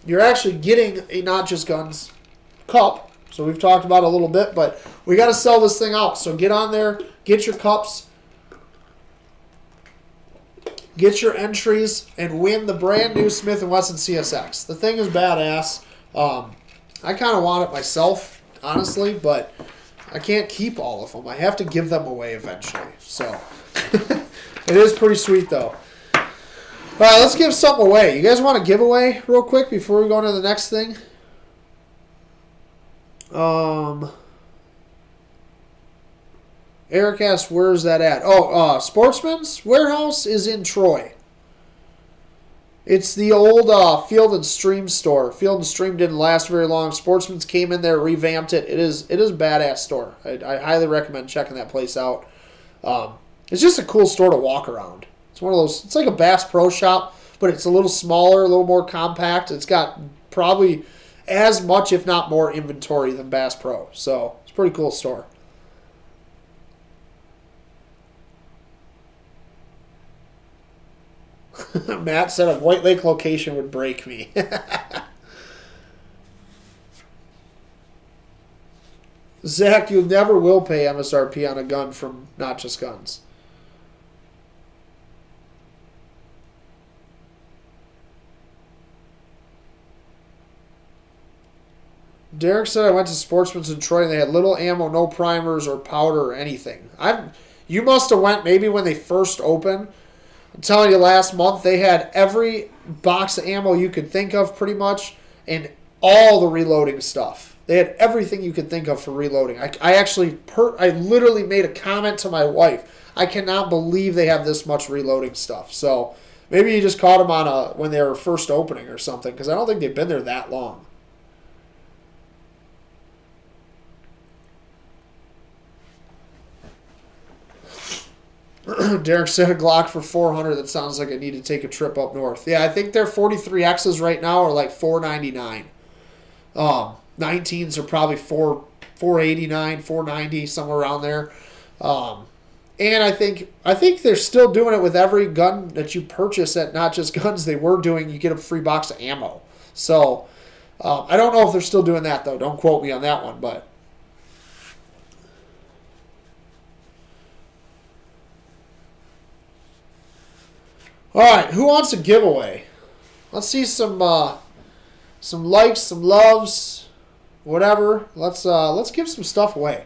you're actually getting a Not Just Guns cup. So we've talked about it a little bit, but we got to sell this thing out. So get on there, get your cups, get your entries, and win the brand new Smith & Wesson CSX. The thing is badass. I kind of want it myself, honestly, but I can't keep all of them. I have to give them away eventually. So it is pretty sweet, though. All right, let's give something away. You guys want a giveaway real quick before we go on to the next thing? Eric asked, where's that at? Sportsman's Warehouse is in Troy. It's the old Field & Stream store. Field & Stream didn't last very long. Sportsman's came in there, revamped it. It is a badass store. I highly recommend checking that place out. It's just a cool store to walk around. It's one of those, it's like a Bass Pro Shop, but it's a little smaller, a little more compact. It's got probably as much, if not more, inventory than Bass Pro. So it's a pretty cool store. Matt said a White Lake location would break me. Zach, you never will pay MSRP on a gun from Not Just Guns. Derek said I went to Sportsman's in Troy and they had little ammo, no primers or powder or anything. You must have went maybe when they first opened. I'm telling you, last month they had every box of ammo you could think of pretty much and all the reloading stuff. They had everything you could think of for reloading. I literally made a comment to my wife. I cannot believe they have this much reloading stuff. So maybe you just caught them on when they were first opening or something because I don't think they've been there that long. Derek said a Glock for $400. That sounds like I need to take a trip up north. Yeah, I think their 43Xs right now are like $499. 19s are probably $489, $490, somewhere around there. And I think they're still doing it with every gun that you purchase at Not Just Guns. They were doing, you get a free box of ammo. So I don't know if they're still doing that though. Don't quote me on that one, but. All right, who wants a giveaway? Let's see some likes, some loves, whatever. Let's give some stuff away.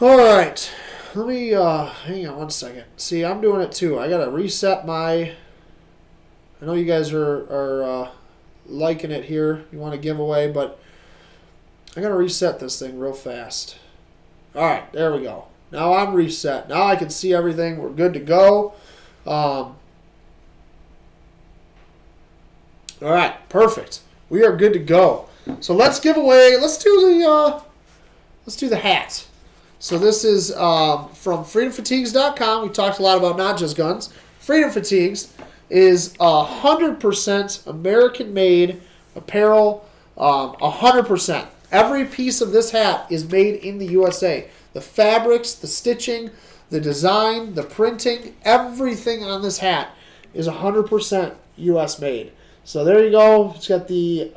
All right. Let me, hang on one second. See, I'm doing it too. I got to reset my, I know you guys are liking it here. You want to give away, but I got to reset this thing real fast. All right, there we go. Now I'm reset. Now I can see everything. We're good to go. All right, perfect. We are good to go. So let's give away, let's do the hat. So this is from freedomfatigues.com. We talked a lot about Not Just Guns. Freedom Fatigues is 100% American-made apparel, 100%. Every piece of this hat is made in the USA. The fabrics, the stitching, The design, the printing, everything on this hat is 100% U.S. made. So there you go. It's got the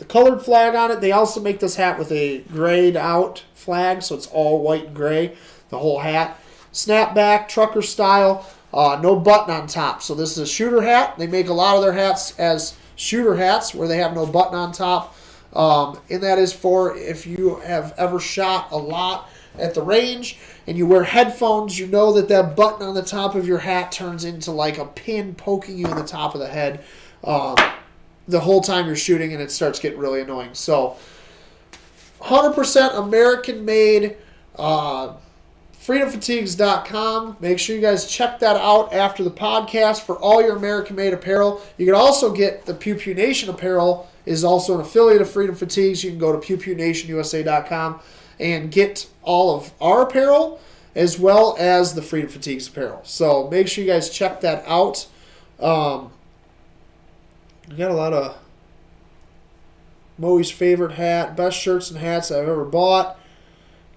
colored flag on it. They also make this hat with a grayed out flag, so it's all white and gray, the whole hat. Snapback, trucker style, no button on top. So this is a shooter hat. They make a lot of their hats as shooter hats where they have no button on top. And that is for if you have ever shot a lot at the range and you wear headphones, you know that that button on the top of your hat turns into like a pin poking you in the top of the head the whole time you're shooting, and it starts getting really annoying. So 100% American made, freedomfatigues.com. Make sure you guys check that out after the podcast for all your American made apparel. You can also get the Pew Pew Nation apparel, is also an affiliate of Freedom Fatigues. You can go to pewpewnationusa.com and get all of our apparel as well as the Freedom Fatigues apparel. So make sure you guys check that out. We got a lot of Moe's favorite hat, best shirts and hats I've ever bought.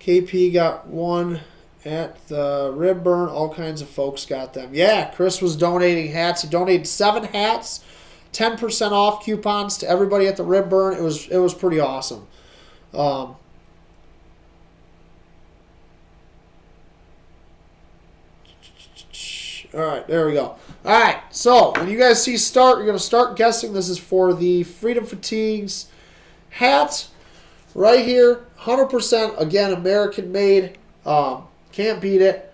KP got one at the Rib Burn. All kinds of folks got them. Yeah, Chris was donating hats. He donated 7 hats, 10% off coupons to everybody at the Rib Burn. It was pretty awesome. All right, there we go. All right, so when you guys see start, you're going to start guessing. This is for the Freedom Fatigues hat right here. 100%, again, American made. Can't beat it.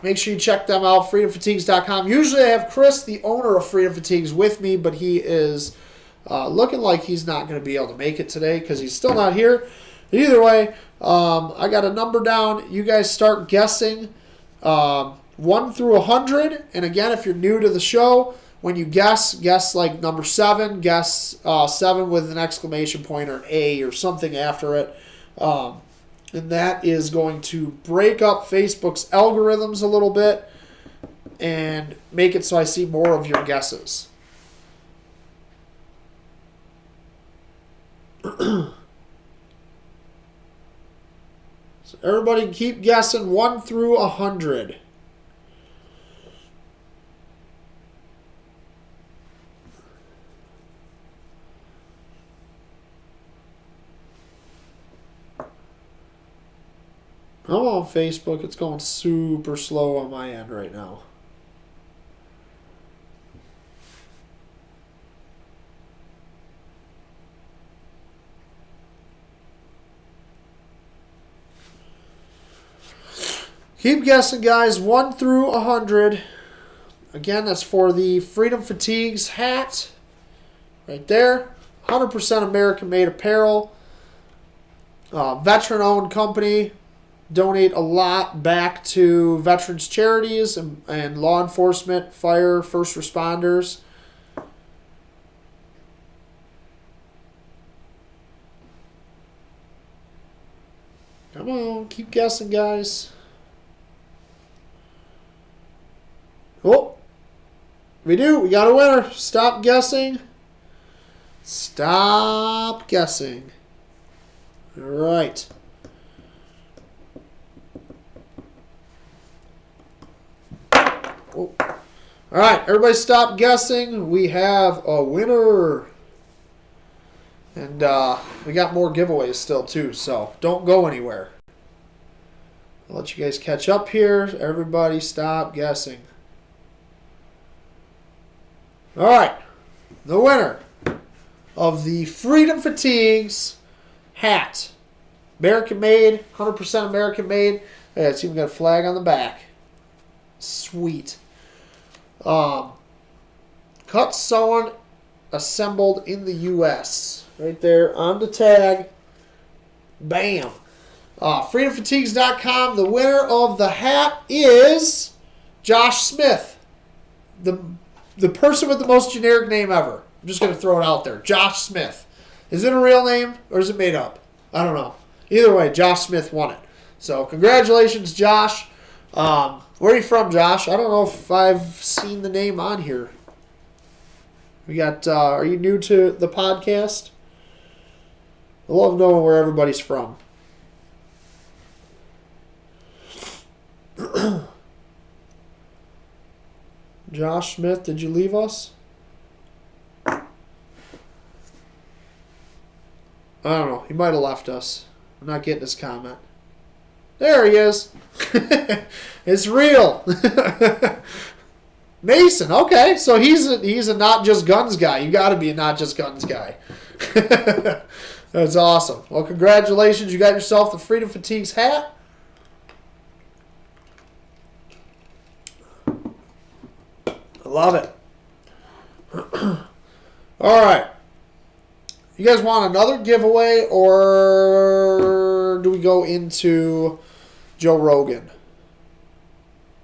Make sure you check them out, freedomfatigues.com. Usually I have Chris, the owner of Freedom Fatigues, with me, but he is looking like he's not going to be able to make it today because he's still not here. Either way, I got a number down. You guys start guessing 1 through 100. And again, if you're new to the show, when you guess like number 7, guess 7 with an exclamation point or an A or something after it. And that is going to break up Facebook's algorithms a little bit and make it so I see more of your guesses. So everybody keep guessing 1 through 100. I'm on Facebook. It's going super slow on my end right now. Keep guessing, guys. 1 through 100. Again, that's for the Freedom Fatigues hat. Right there. 100% American-made apparel. Veteran-owned company. Donate a lot back to veterans charities and law enforcement, fire, first responders. Come on, keep guessing, guys. Oh, we do. We got a winner. Stop guessing. Stop guessing. All right. Oh. All right, everybody stop guessing. We have a winner. And we got more giveaways still, too, so don't go anywhere. I'll let you guys catch up here. Everybody stop guessing. All right, the winner of the Freedom Fatigues hat. American made, 100% American made. Yeah, it's even got a flag on the back. Sweet. Cut, sewn, assembled in the U.S. Right there on the tag. Bam. FreedomFatigues.com. The winner of the hat is Josh Smith. The person with the most generic name ever. I'm just going to throw it out there. Josh Smith. Is it a real name or is it made up? I don't know. Either way, Josh Smith won it. So congratulations, Josh. Where are you from, Josh? I don't know if I've seen the name on here. We got, are you new to the podcast? I love knowing where everybody's from. Josh Smith, did you leave us? I don't know. He might have left us. I'm not getting his comment. There he is. It's real. Mason, okay. So he's a not just guns guy. You got to be a not just guns guy. That's awesome. Well, congratulations. You got yourself the Freedom Fatigues hat. I love it. All right. You guys want another giveaway, or do we go into Joe Rogan?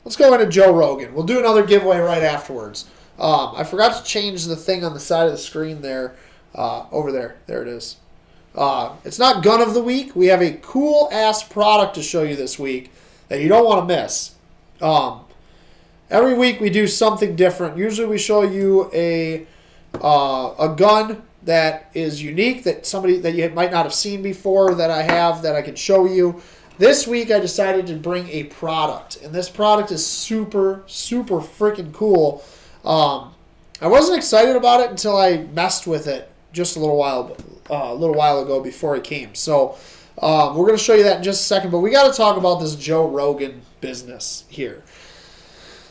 Let's go into Joe Rogan. We'll do another giveaway right afterwards. I forgot to change the thing on the side of the screen there. Over there. There it is. It's not Gun of the Week. We have a cool-ass product to show you this week that you don't want to miss. Every week we do something different. Usually we show you a gun that is unique, that somebody that you might not have seen before, that I have, that I can show you. This week I decided to bring a product, and this product is super, super freaking cool. I wasn't excited about it until I messed with it just a little while ago before it came. So we're going to show you that in just a second, but we got to talk about this Joe Rogan business here.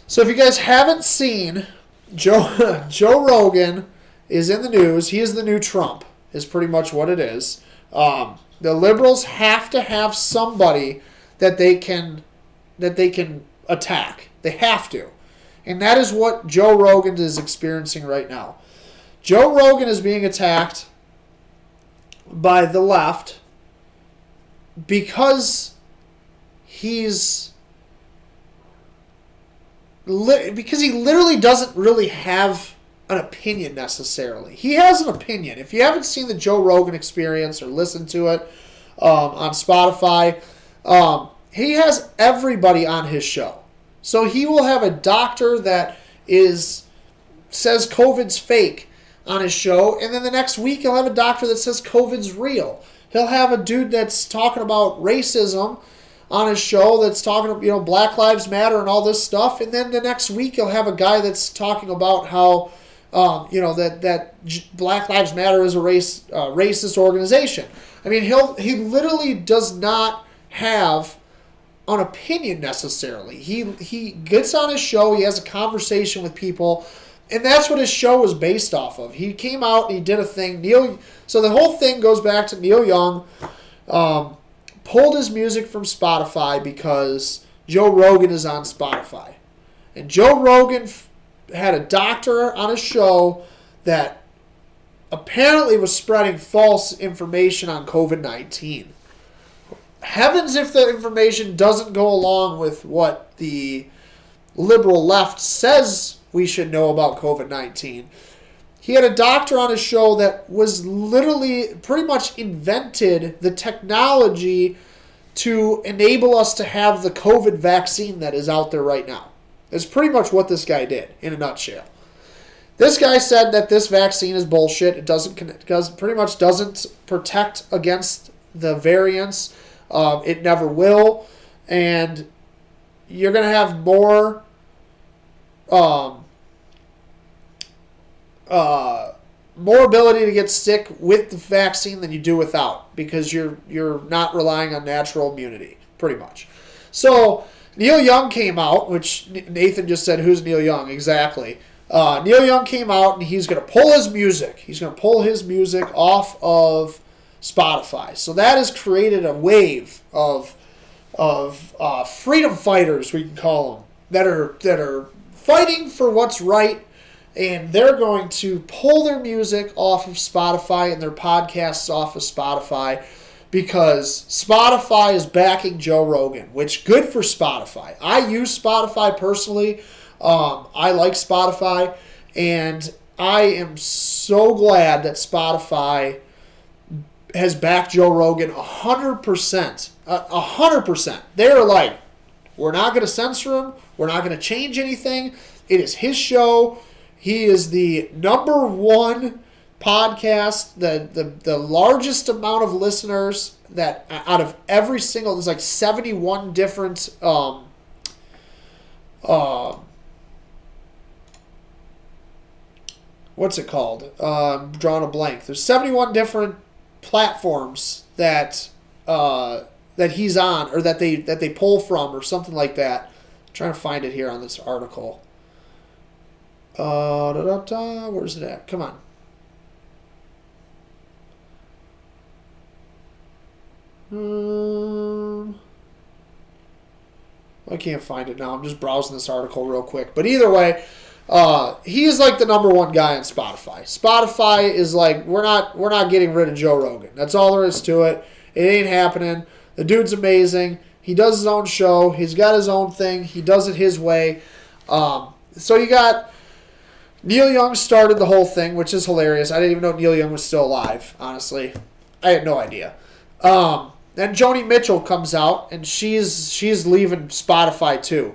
So if you guys haven't seen, Joe Rogan is in the news. He is the new Trump, is pretty much what it is. The liberals have to have somebody that they can attack. They have to. And that is what Joe Rogan is experiencing right now. Joe Rogan is being attacked by the left because he literally doesn't really have an opinion necessarily. He has an opinion. If you haven't seen the Joe Rogan Experience or listened to it on Spotify, he has everybody on his show. So he will have a doctor that says COVID's fake on his show, and then the next week he'll have a doctor that says COVID's real. He'll have a dude that's talking about racism on his show that's talking about, Black Lives Matter and all this stuff, and then the next week he'll have a guy that's talking about how that Black Lives Matter is a racist organization. I mean, he literally does not have an opinion necessarily. He gets on his show, he has a conversation with people, and that's what his show was based off of. He came out and he did a thing. So the whole thing goes back to Neil Young pulled his music from Spotify because Joe Rogan is on Spotify. And Joe Rogan had a doctor on his show that apparently was spreading false information on COVID-19. Heavens if the information doesn't go along with what the liberal left says we should know about COVID-19. He had a doctor on his show that was literally pretty much invented the technology to enable us to have the COVID vaccine that is out there right now. It's pretty much what this guy did in a nutshell. This guy said that this vaccine is bullshit. It pretty much doesn't protect against the variants. It never will. And you're going to have more ability to get sick with the vaccine than you do without, because you're not relying on natural immunity, pretty much. So Neil Young came out, which Nathan just said, who's Neil Young? Exactly. Neil Young came out and he's going to pull his music. He's going to pull his music off of Spotify. So that has created a wave of freedom fighters, we can call them, that are fighting for what's right, and they're going to pull their music off of Spotify and their podcasts off of Spotify because Spotify is backing Joe Rogan, which good for Spotify. I use Spotify personally. I like Spotify, and I am so glad that Spotify has backed Joe Rogan 100%. 100%. They're like, we're not going to censor him. We're not going to change anything. It is his show. He is the number one podcast, the largest amount of listeners that out of every single, there's like 71 different what's it called? I'm drawing a blank. There's 71 different platforms that that he's on, or that they pull from, or something like that. I'm trying to find it here on this article. Where's it at? Come on. I can't find it now. I'm just browsing this article real quick. But either way, he's like the number one guy on Spotify. Spotify is like, we're not getting rid of Joe Rogan. That's all there is to it. It ain't happening. The dude's amazing. He does his own show. He's got his own thing. He does it his way. So you got Neil Young started the whole thing, which is hilarious. I didn't even know Neil Young was still alive, honestly. I had no idea. Then Joni Mitchell comes out, and she's leaving Spotify too.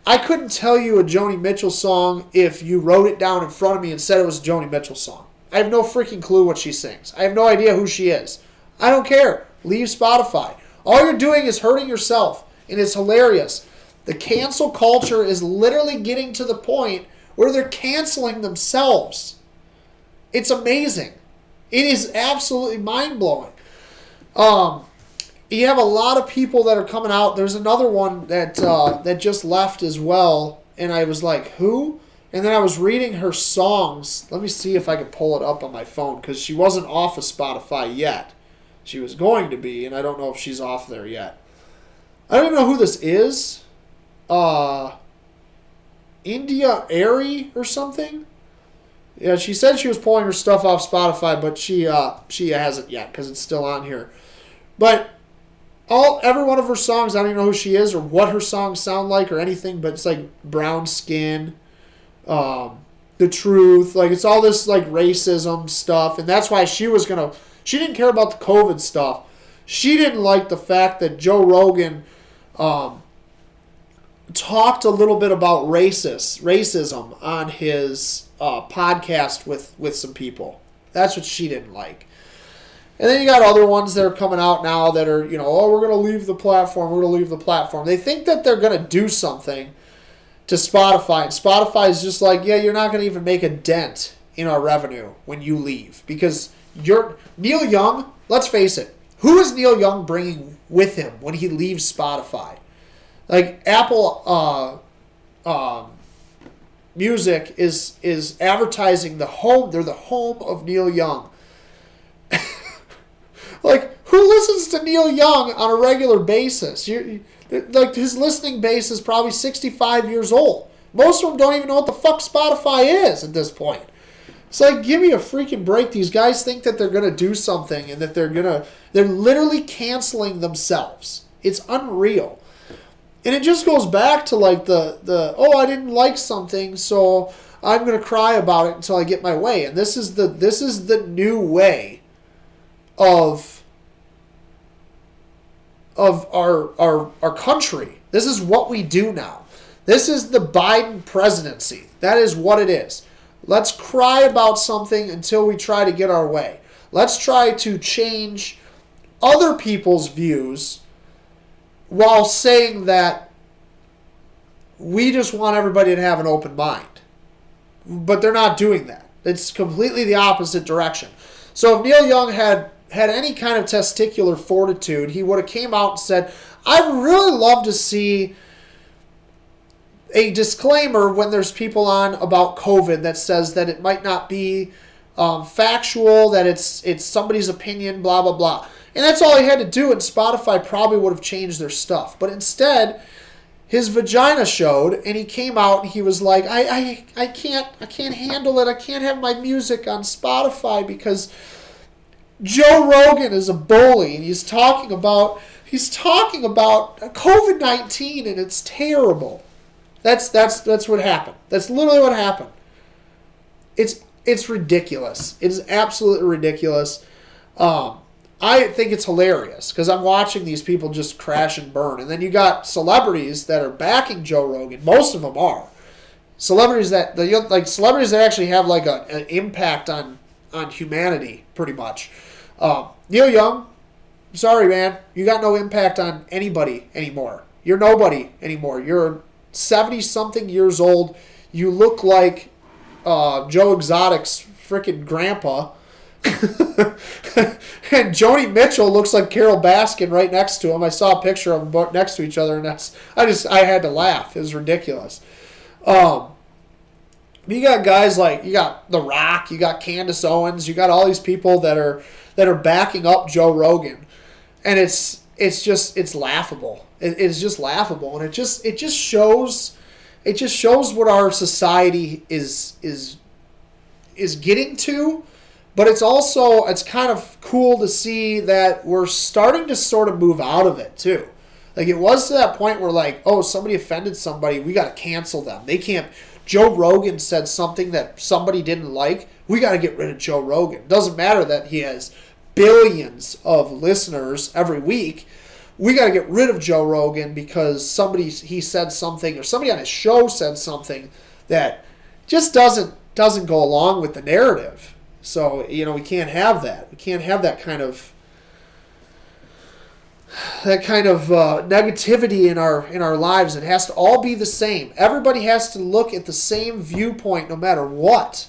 I couldn't tell you a Joni Mitchell song if you wrote it down in front of me and said it was a Joni Mitchell song. I have no freaking clue what she sings. I have no idea who she is. I don't care. Leave Spotify. All you're doing is hurting yourself, and it's hilarious. The cancel culture is literally getting to the point where they're canceling themselves. It's amazing. It is absolutely mind-blowing. You have a lot of people that are coming out. There's another one that just left as well, and I was like, who? And then I was reading her songs. Let me see if I can pull it up on my phone, because she wasn't off of Spotify yet. She was going to be, and I don't know if she's off there yet. I don't even know who this is. India Airy or something? Yeah, she said she was pulling her stuff off Spotify, but she hasn't yet, because it's still on here. But every one of her songs, I don't even know who she is or what her songs sound like or anything, but it's like Brown Skin, The Truth, like it's all this like racism stuff, and that's why she didn't care about the COVID stuff. She didn't like the fact that Joe Rogan talked a little bit about racism on his podcast with some people. That's what she didn't like. And then you got other ones that are coming out now that are, we're going to leave the platform, we're going to leave the platform. They think that they're going to do something to Spotify, and Spotify is just like, yeah, you're not going to even make a dent in our revenue when you leave. Because Neil Young, let's face it, who is Neil Young bringing with him when he leaves Spotify? Like, Apple Music is advertising the home, they're the home of Neil Young. Like, who listens to Neil Young on a regular basis? Like, his listening base is probably 65 years old. Most of them don't even know what the fuck Spotify is at this point. It's like, give me a freaking break. These guys think that they're going to do something and that they're literally canceling themselves. It's unreal. And it just goes back to like I didn't like something, so I'm going to cry about it until I get my way. And this is the new way of our country. This is what we do now. This is the Biden presidency. That is what it is. Let's cry about something until we try to get our way. Let's try to change other people's views while saying that we just want everybody to have an open mind. But they're not doing that. It's completely the opposite direction. So if Neil Young had any kind of testicular fortitude, he would have came out and said, I'd really love to see a disclaimer when there's people on about COVID that says that it might not be factual, that it's somebody's opinion, blah, blah, blah. And that's all he had to do, and Spotify probably would have changed their stuff. But instead, his vagina showed, and he came out and he was like, I can't handle it. I can't have my music on Spotify because Joe Rogan is a bully, and he's talking about COVID-19, and it's terrible. That's what happened. That's literally what happened. It's ridiculous. It's absolutely ridiculous. I think it's hilarious because I'm watching these people just crash and burn, and then you got celebrities that are backing Joe Rogan. Most of them are celebrities that actually have like an impact on humanity, pretty much. Neil Young, sorry man, you got no impact on anybody anymore. You're nobody anymore. You're 70-something years old. You look like Joe Exotic's freaking grandpa. And Joni Mitchell looks like Carol Baskin right next to him. I saw a picture of them next to each other, and I had to laugh. It was ridiculous. You got guys like, you got The Rock, you got Candace Owens, you got all these people that are backing up Joe Rogan, and it's laughable. It's just laughable, and it just shows what our society is getting to. But it's kind of cool to see that we're starting to sort of move out of it too. Like, it was to that point where, like, oh, somebody offended somebody, we got to cancel them. They can't. Joe Rogan said something that somebody didn't like, we got to get rid of Joe Rogan. It doesn't matter that he has billions of listeners every week. We got to get rid of Joe Rogan because he said something, or somebody on his show said something that just doesn't go along with the narrative. So, we can't have that. We can't have that kind of negativity in our lives. It has to all be the same. Everybody has to look at the same viewpoint no matter what.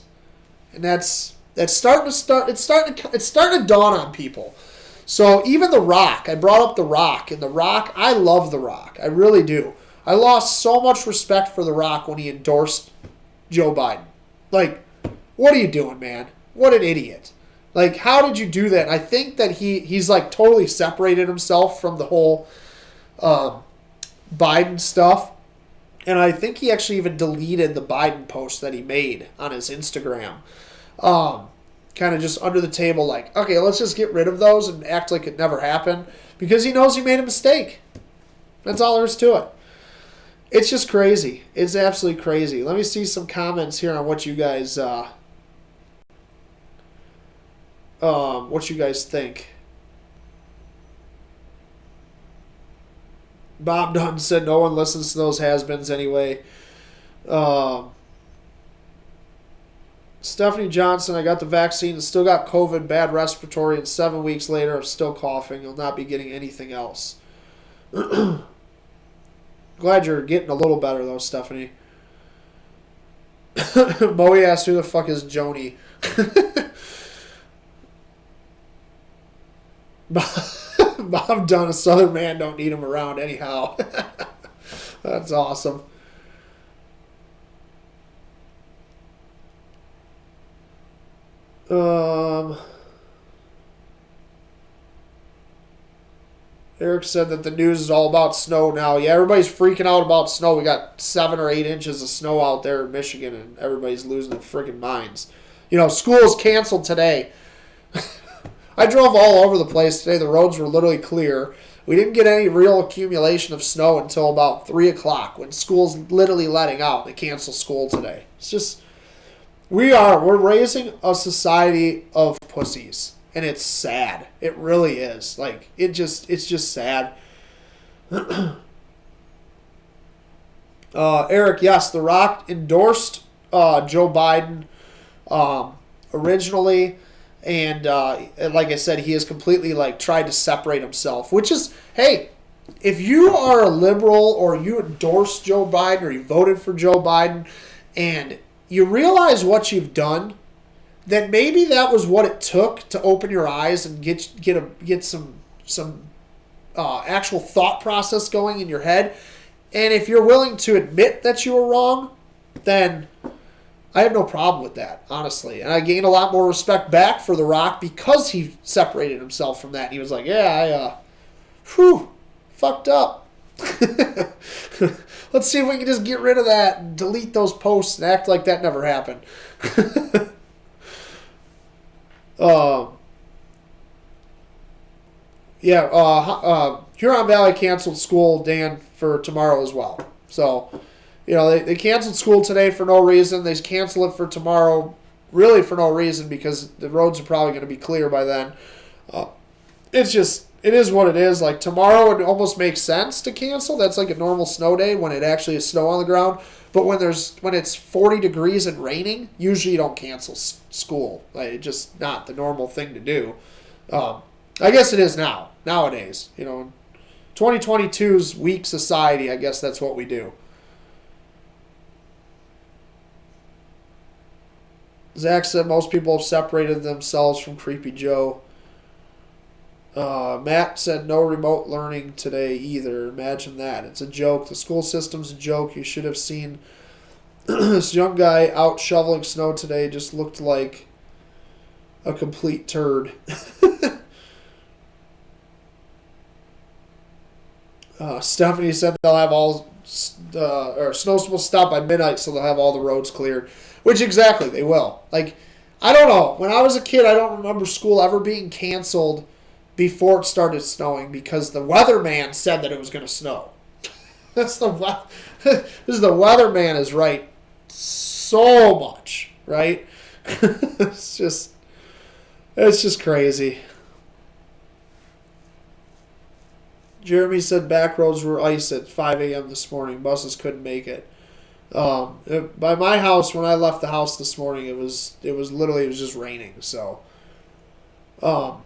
And it's starting to dawn on people. So even The Rock, I brought up The Rock, and The Rock, I love The Rock. I really do. I lost so much respect for The Rock when he endorsed Joe Biden. Like, what are you doing, man? What an idiot. Like, how did you do that? And I think that he's like totally separated himself from the whole Biden stuff. And I think he actually even deleted the Biden post that he made on his Instagram. Kind of just under the table, like, okay, let's just get rid of those and act like it never happened, because he knows he made a mistake. That's all there is to it. It's just crazy. It's absolutely crazy. Let me see some comments here on what you guys think. Bob Dunn said no one listens to those has-beens anyway. Stephanie Johnson, I got the vaccine and still got COVID, bad respiratory, and 7 weeks later I'm still coughing. I'll not be getting anything else. Glad you're getting a little better though, Stephanie. Moe asked who the fuck is Joni. Bob Dunn, a Southern man, don't need him around anyhow. That's awesome. Eric said that the news is all about snow now. Yeah, everybody's freaking out about snow. We got 7 or 8 inches of snow out there in Michigan, and everybody's losing their freaking minds. School is canceled today. I drove all over the place today. The roads were literally clear. We didn't get any real accumulation of snow until about 3 o'clock when school's literally letting out. They canceled school today. It's just, we're raising a society of pussies, and it's sad. It really is. Like, it's just sad. Eric, yes, The Rock endorsed Joe Biden originally. And like I said, he has completely tried to separate himself, which is, hey, if you are a liberal or you endorse Joe Biden or you voted for Joe Biden and you realize what you've done, then maybe that was what it took to open your eyes and get some actual thought process going in your head. And if you're willing to admit that you were wrong, then I have no problem with that, honestly. And I gained a lot more respect back for The Rock because he separated himself from that. And he was like, yeah, I fucked up. Let's see if we can just get rid of that and delete those posts and act like that never happened. Huron Valley canceled school, Dan, for tomorrow as well. So, they canceled school today for no reason. They cancel it for tomorrow really for no reason because the roads are probably going to be clear by then. It is what it is. Like, tomorrow it almost makes sense to cancel. That's like a normal snow day when it actually is snow on the ground. But when it's 40 degrees and raining, usually you don't cancel school. Like, it's just not the normal thing to do. I guess it is nowadays. In 2022's weak society, I guess that's what we do. Zach said most people have separated themselves from Creepy Joe. Matt said no remote learning today either. Imagine that. It's a joke. The school system's a joke. You should have seen this young guy out shoveling snow today. Just looked like a complete turd. Stephanie said they'll have all or snow's supposed to stop by midnight, so they'll have all the roads cleared. Which exactly they will. Like, I don't know. When I was a kid, I don't remember school ever being canceled before it started snowing because the weatherman said that it was going to snow. This is the weatherman is right so much, right? It's just crazy. Jeremy said back roads were ice at 5 a.m. this morning. Buses couldn't make it. By my house, when I left the house this morning, it was just raining. So, and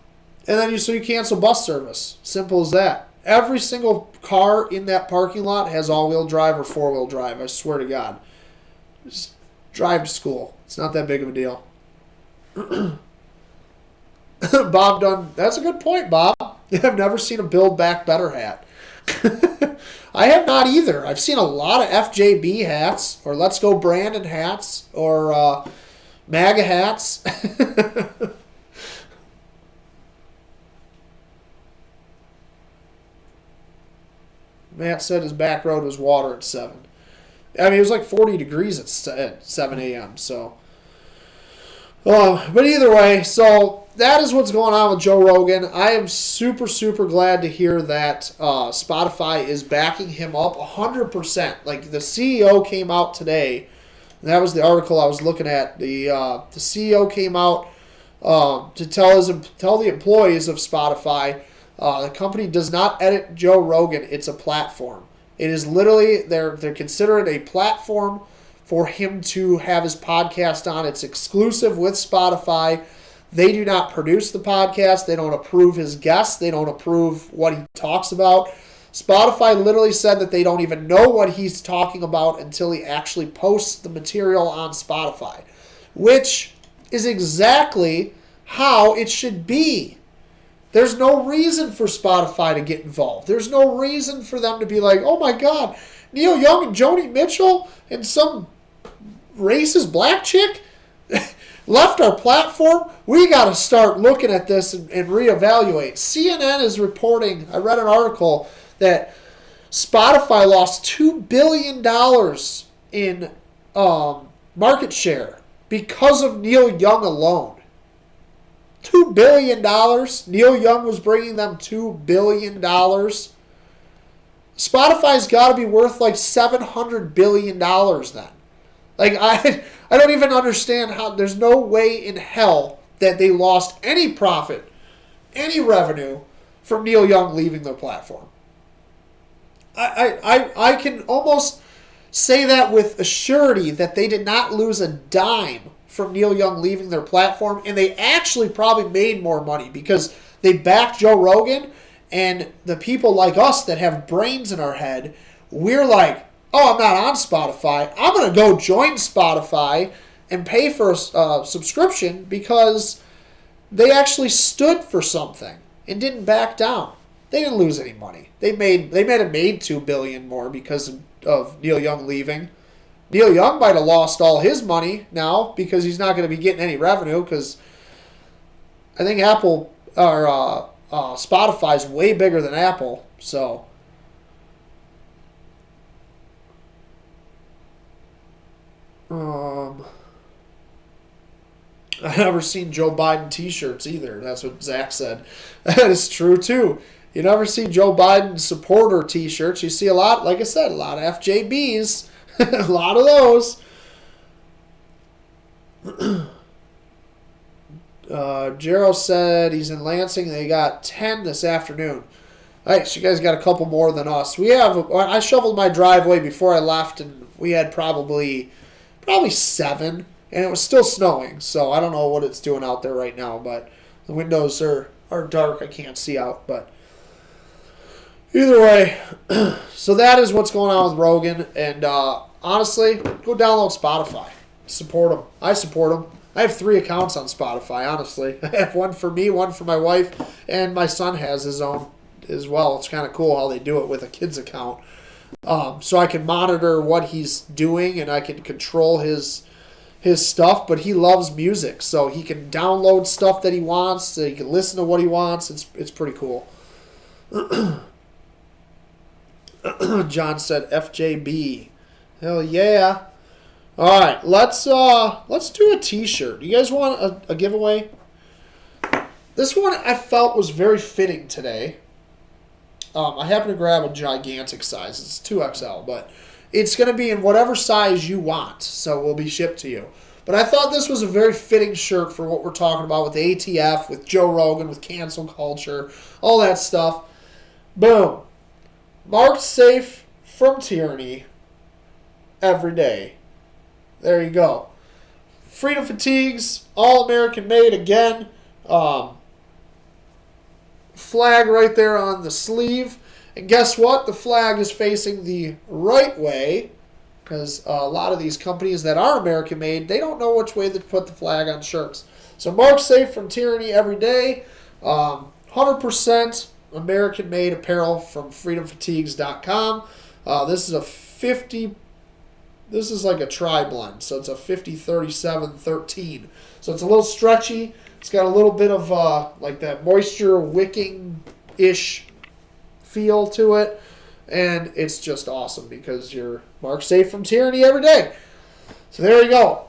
then you cancel bus service. Simple as that. Every single car in that parking lot has all-wheel drive or four-wheel drive. I swear to God. Just drive to school. It's not that big of a deal. Bob Dunn. That's a good point, Bob. I've never seen a Build Back Better hat. I have not either. I've seen a lot of FJB hats, or Let's Go Brandon hats, or MAGA hats. Matt said his back road was water at 7. I mean, it was like 40 degrees at 7 a.m., so. But either way, so that is what's going on with Joe Rogan. I am super, super glad to hear that Spotify is backing him up 100%. Like, the CEO came out today, and that was the article I was looking at. The CEO came out to tell the employees of Spotify, the company does not edit Joe Rogan. It's a platform. It is literally, they're considering a platform for him to have his podcast on. It's exclusive with Spotify. They do not produce the podcast. They don't approve his guests. They don't approve what he talks about. Spotify literally said that they don't even know what he's talking about until he actually posts the material on Spotify, which is exactly how it should be. There's no reason for Spotify to get involved. There's no reason for them to be like, oh my God, Neil Young and Joni Mitchell and some racist black chick left our platform. We got to start looking at this and reevaluate. CNN is reporting, I read an article, that Spotify lost $2 billion in market share because of Neil Young alone. $2 billion. Neil Young was bringing them $2 billion. Spotify's got to be worth like $700 billion then. Like, I don't even understand how. There's no way in hell that they lost any profit, any revenue from Neil Young leaving their platform. I can almost say that with a surety that they did not lose a dime from Neil Young leaving their platform, and they actually probably made more money because they backed Joe Rogan, and the people like us that have brains in our head, we're like, oh, I'm not on Spotify. I'm going to go join Spotify and pay for a subscription because they actually stood for something and didn't back down. They didn't lose any money. They might have made $2 billion more because of Neil Young leaving. Neil Young might have lost all his money now because he's not going to be getting any revenue because I think Apple or Spotify's way bigger than Apple. So I've never seen Joe Biden t-shirts either. That's what Zach said. That is true too. You never see Joe Biden supporter t-shirts. You see a lot, like I said, a lot of FJBs. A lot of those. Jero said he's in Lansing. They got 10 this afternoon. All right, so you guys got a couple more than us. I shoveled my driveway before I left, and we had probably 7, and it was still snowing. So I don't know what it's doing out there right now, but the windows are dark. I can't see out, but either way, so that is what's going on with Rogan. And honestly, go download Spotify. Support him. I support him. I have 3 accounts on Spotify, honestly. I have one for me, one for my wife, and my son has his own as well. It's kind of cool how they do it with a kid's account. So I can monitor what he's doing and I can control his stuff, but he loves music, so he can download stuff that he wants, so he can listen to what he wants. It's pretty cool. John said FJB. Hell yeah. All right, let's do a t-shirt. You guys want a giveaway? This one I felt was very fitting today. I happened to grab a gigantic size. It's 2XL, but it's going to be in whatever size you want, so it will be shipped to you. But I thought this was a very fitting shirt for what we're talking about with the ATF, with Joe Rogan, with cancel culture, all that stuff. Boom. Marked safe from tyranny every day. There you go. Freedom Fatigues, all American made again. Flag right there on the sleeve. And guess what? The flag is facing the right way because a lot of these companies that are American made, they don't know which way to put the flag on shirts. So marked safe from tyranny every day. 100% American made apparel from freedomfatigues.com. This is a 50. This is like a tri-blend, so it's a 50-37-13. So it's a little stretchy. It's got a little bit of like that moisture wicking-ish feel to it. And it's just awesome because you're marked safe from tyranny every day. So there you go.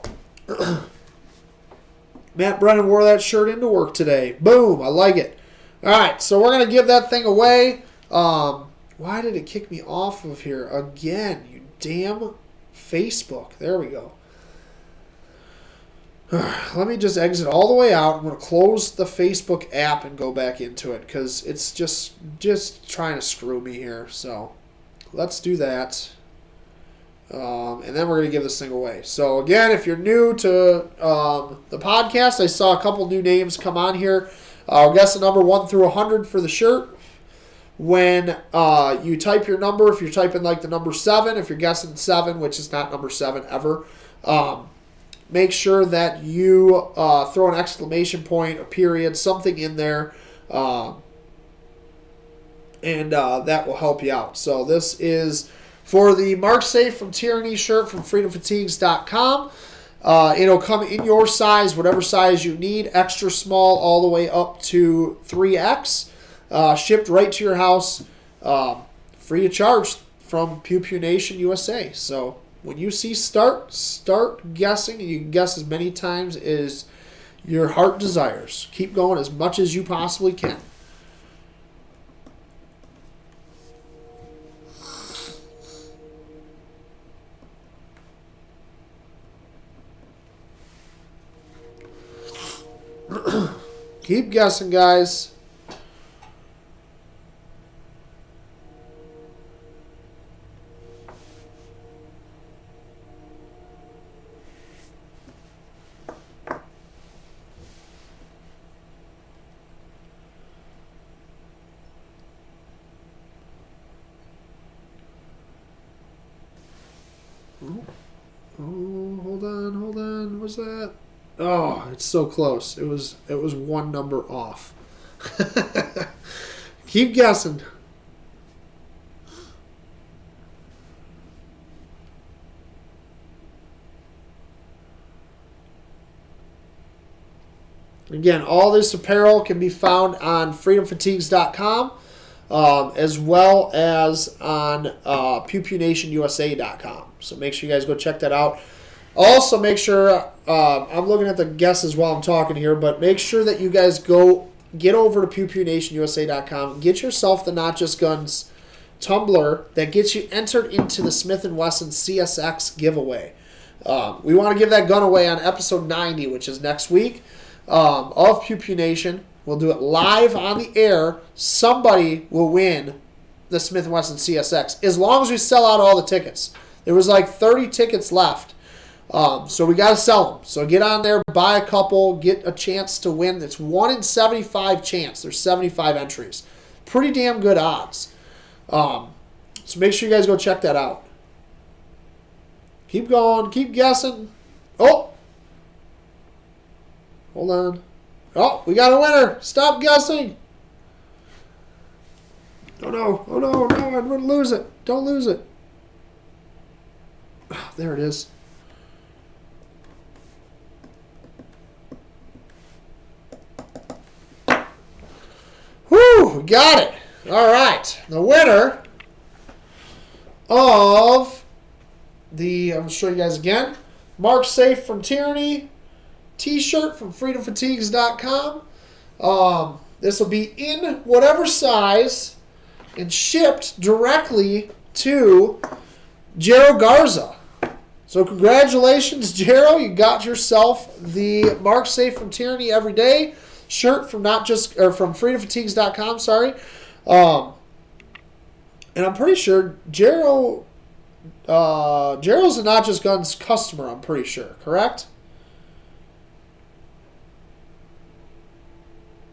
Matt Brennan wore that shirt into work today. Boom, I like it. All right, so we're going to give that thing away. Why did it kick me off of here again? You damn Facebook. There we go. Let me just exit all the way out. I'm going to close the Facebook app and go back into it because it's just trying to screw me here. So let's do that. And then we're going to give this thing away. So again, if you're new to the podcast, I saw a couple new names come on here. I'll guess the number 1 through 100 for the shirt. When you type your number, if you're typing like the number 7, if you're guessing 7, which is not number 7 ever, make sure that you throw an exclamation point, a period, something in there, and that will help you out. So this is for the Mark Safe from Tyranny shirt from freedomfatigues.com. It'll come in your size, whatever size you need, extra small all the way up to 3X. Shipped right to your house, free of charge from Pew Pew Nation USA. So when you see start guessing, and you can guess as many times as your heart desires. Keep going as much as you possibly can. Keep guessing, guys. Oh, hold on. What's that? Oh, it's so close. It was one number off. Keep guessing. Again, all this apparel can be found on freedomfatigues.com, as well as on pewpewnationusa.com. So make sure you guys go check that out. Also, make sure, I'm looking at the guesses while I'm talking here, but make sure that you guys go get over to pewpewnationusa.com. Get yourself the Not Just Guns tumbler that gets you entered into the Smith & Wesson CSX giveaway. We want to give that gun away on episode 90, which is next week, of Pew Pew Nation. We'll do it live on the air. Somebody will win the Smith & Wesson CSX, as long as we sell out all the tickets. There was like 30 tickets left. So we got to sell them. So get on there, buy a couple, get a chance to win. It's 1 in 75 chance. There's 75 entries. Pretty damn good odds. So make sure you guys go check that out. Keep going. Keep guessing. Oh! Hold on. Oh, we got a winner. Stop guessing. Oh, no. Oh, no. No, I'm going to lose it. Don't lose it. Oh, there it is. Whew, got it. All right. The winner of the, I'm going to show you guys again, Mark Safe from Tyranny t-shirt from freedomfatigues.com. This will be in whatever size and shipped directly to Jero Garza. So congratulations, Jero. You got yourself the Mark Safe from Tyranny Every Day shirt from from freedomfatigues.com, sorry. And I'm pretty sure Jero's a Not Just Guns customer, I'm pretty sure, correct?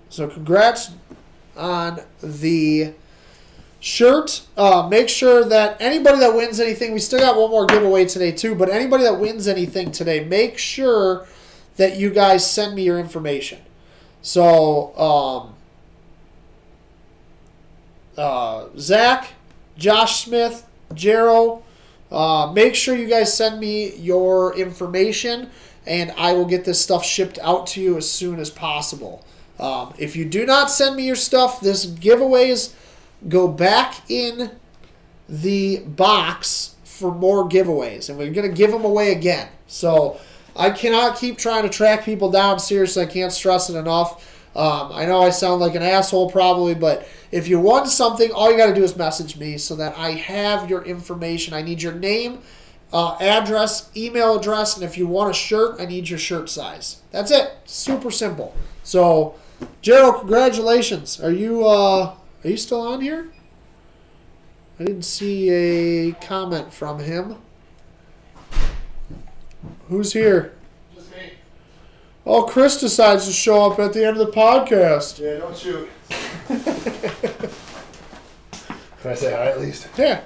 So congrats on the shirt. Make sure that anybody that wins anything, we still got one more giveaway today too, but anybody that wins anything today, make sure that you guys send me your information. So, Zach, Josh Smith, Jero, make sure you guys send me your information, and I will get this stuff shipped out to you as soon as possible. If you do not send me your stuff, this giveaways go back in the box for more giveaways, and we're going to give them away again. So I cannot keep trying to track people down. Seriously, I can't stress it enough. I know I sound like an asshole probably, but if you want something, all you got to do is message me so that I have your information. I need your name, address, email address, and if you want a shirt, I need your shirt size. That's it. Super simple. So, Gerald, congratulations. Are you still on here? I didn't see a comment from him. Who's here? Just me. Oh, Chris decides to show up at the end of the podcast. Yeah, don't shoot. Can I say hi at least? Yeah.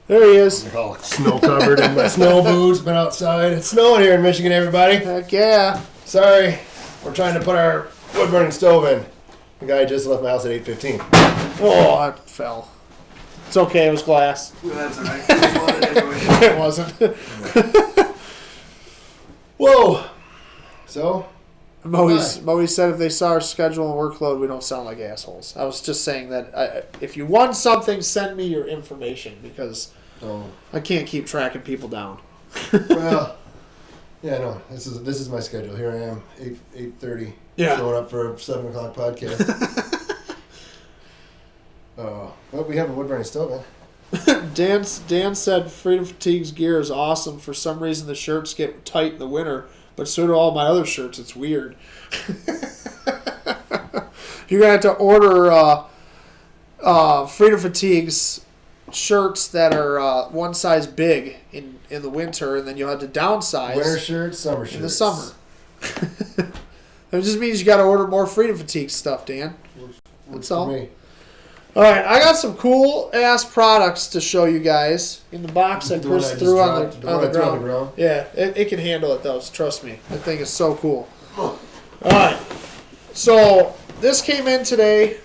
There he is. I'm all snow covered in my snow boots, been outside. It's snowing here in Michigan, everybody. Heck yeah. Sorry, we're trying to put our wood burning stove in. The guy just left my house at 8:15. Oh, I fell. It's okay, it was glass. Well, that's alright. Anyway. It wasn't. Whoa! So? Moe said if they saw our schedule and workload, we don't sound like assholes. I was just saying that if you want something, send me your information because I can't keep tracking people down. Well, yeah, no. This is my schedule. Here I am, 8:30, showing up for a 7:00 podcast. But we have a wood burning stove, man. Dan said Freedom Fatigues gear is awesome. For some reason, the shirts get tight in the winter, but so do all my other shirts. It's weird. You're gonna have to order Freedom Fatigues shirts that are one size big in the winter, and then you'll have to downsize Winter shirts, summer shirts. in the summer. That just means you got to order more Freedom Fatigues stuff, Dan. That's all. Me. All right, I got some cool ass products to show you guys in the box that Chris threw on the ground. Yeah, it can handle it though. Trust me, that thing is so cool. All right, so this came in today.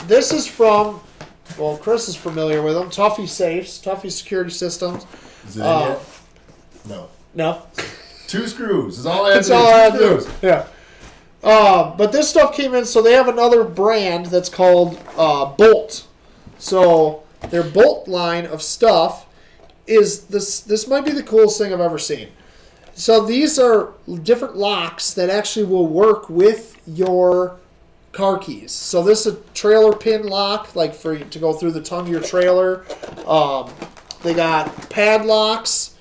This is from, well, Chris is familiar with them. Tuffy Safes, Tuffy Security Systems. Is it in yet? No. No. 2 screws. Is all I have That's to do. all I have to do. Yeah. But this stuff came in, so they have another brand that's called Bolt. So their Bolt line of stuff is this might be the coolest thing I've ever seen. So these are different locks that actually will work with your car keys. So this is a trailer pin lock, like for to go through the tongue of your trailer. They got padlocks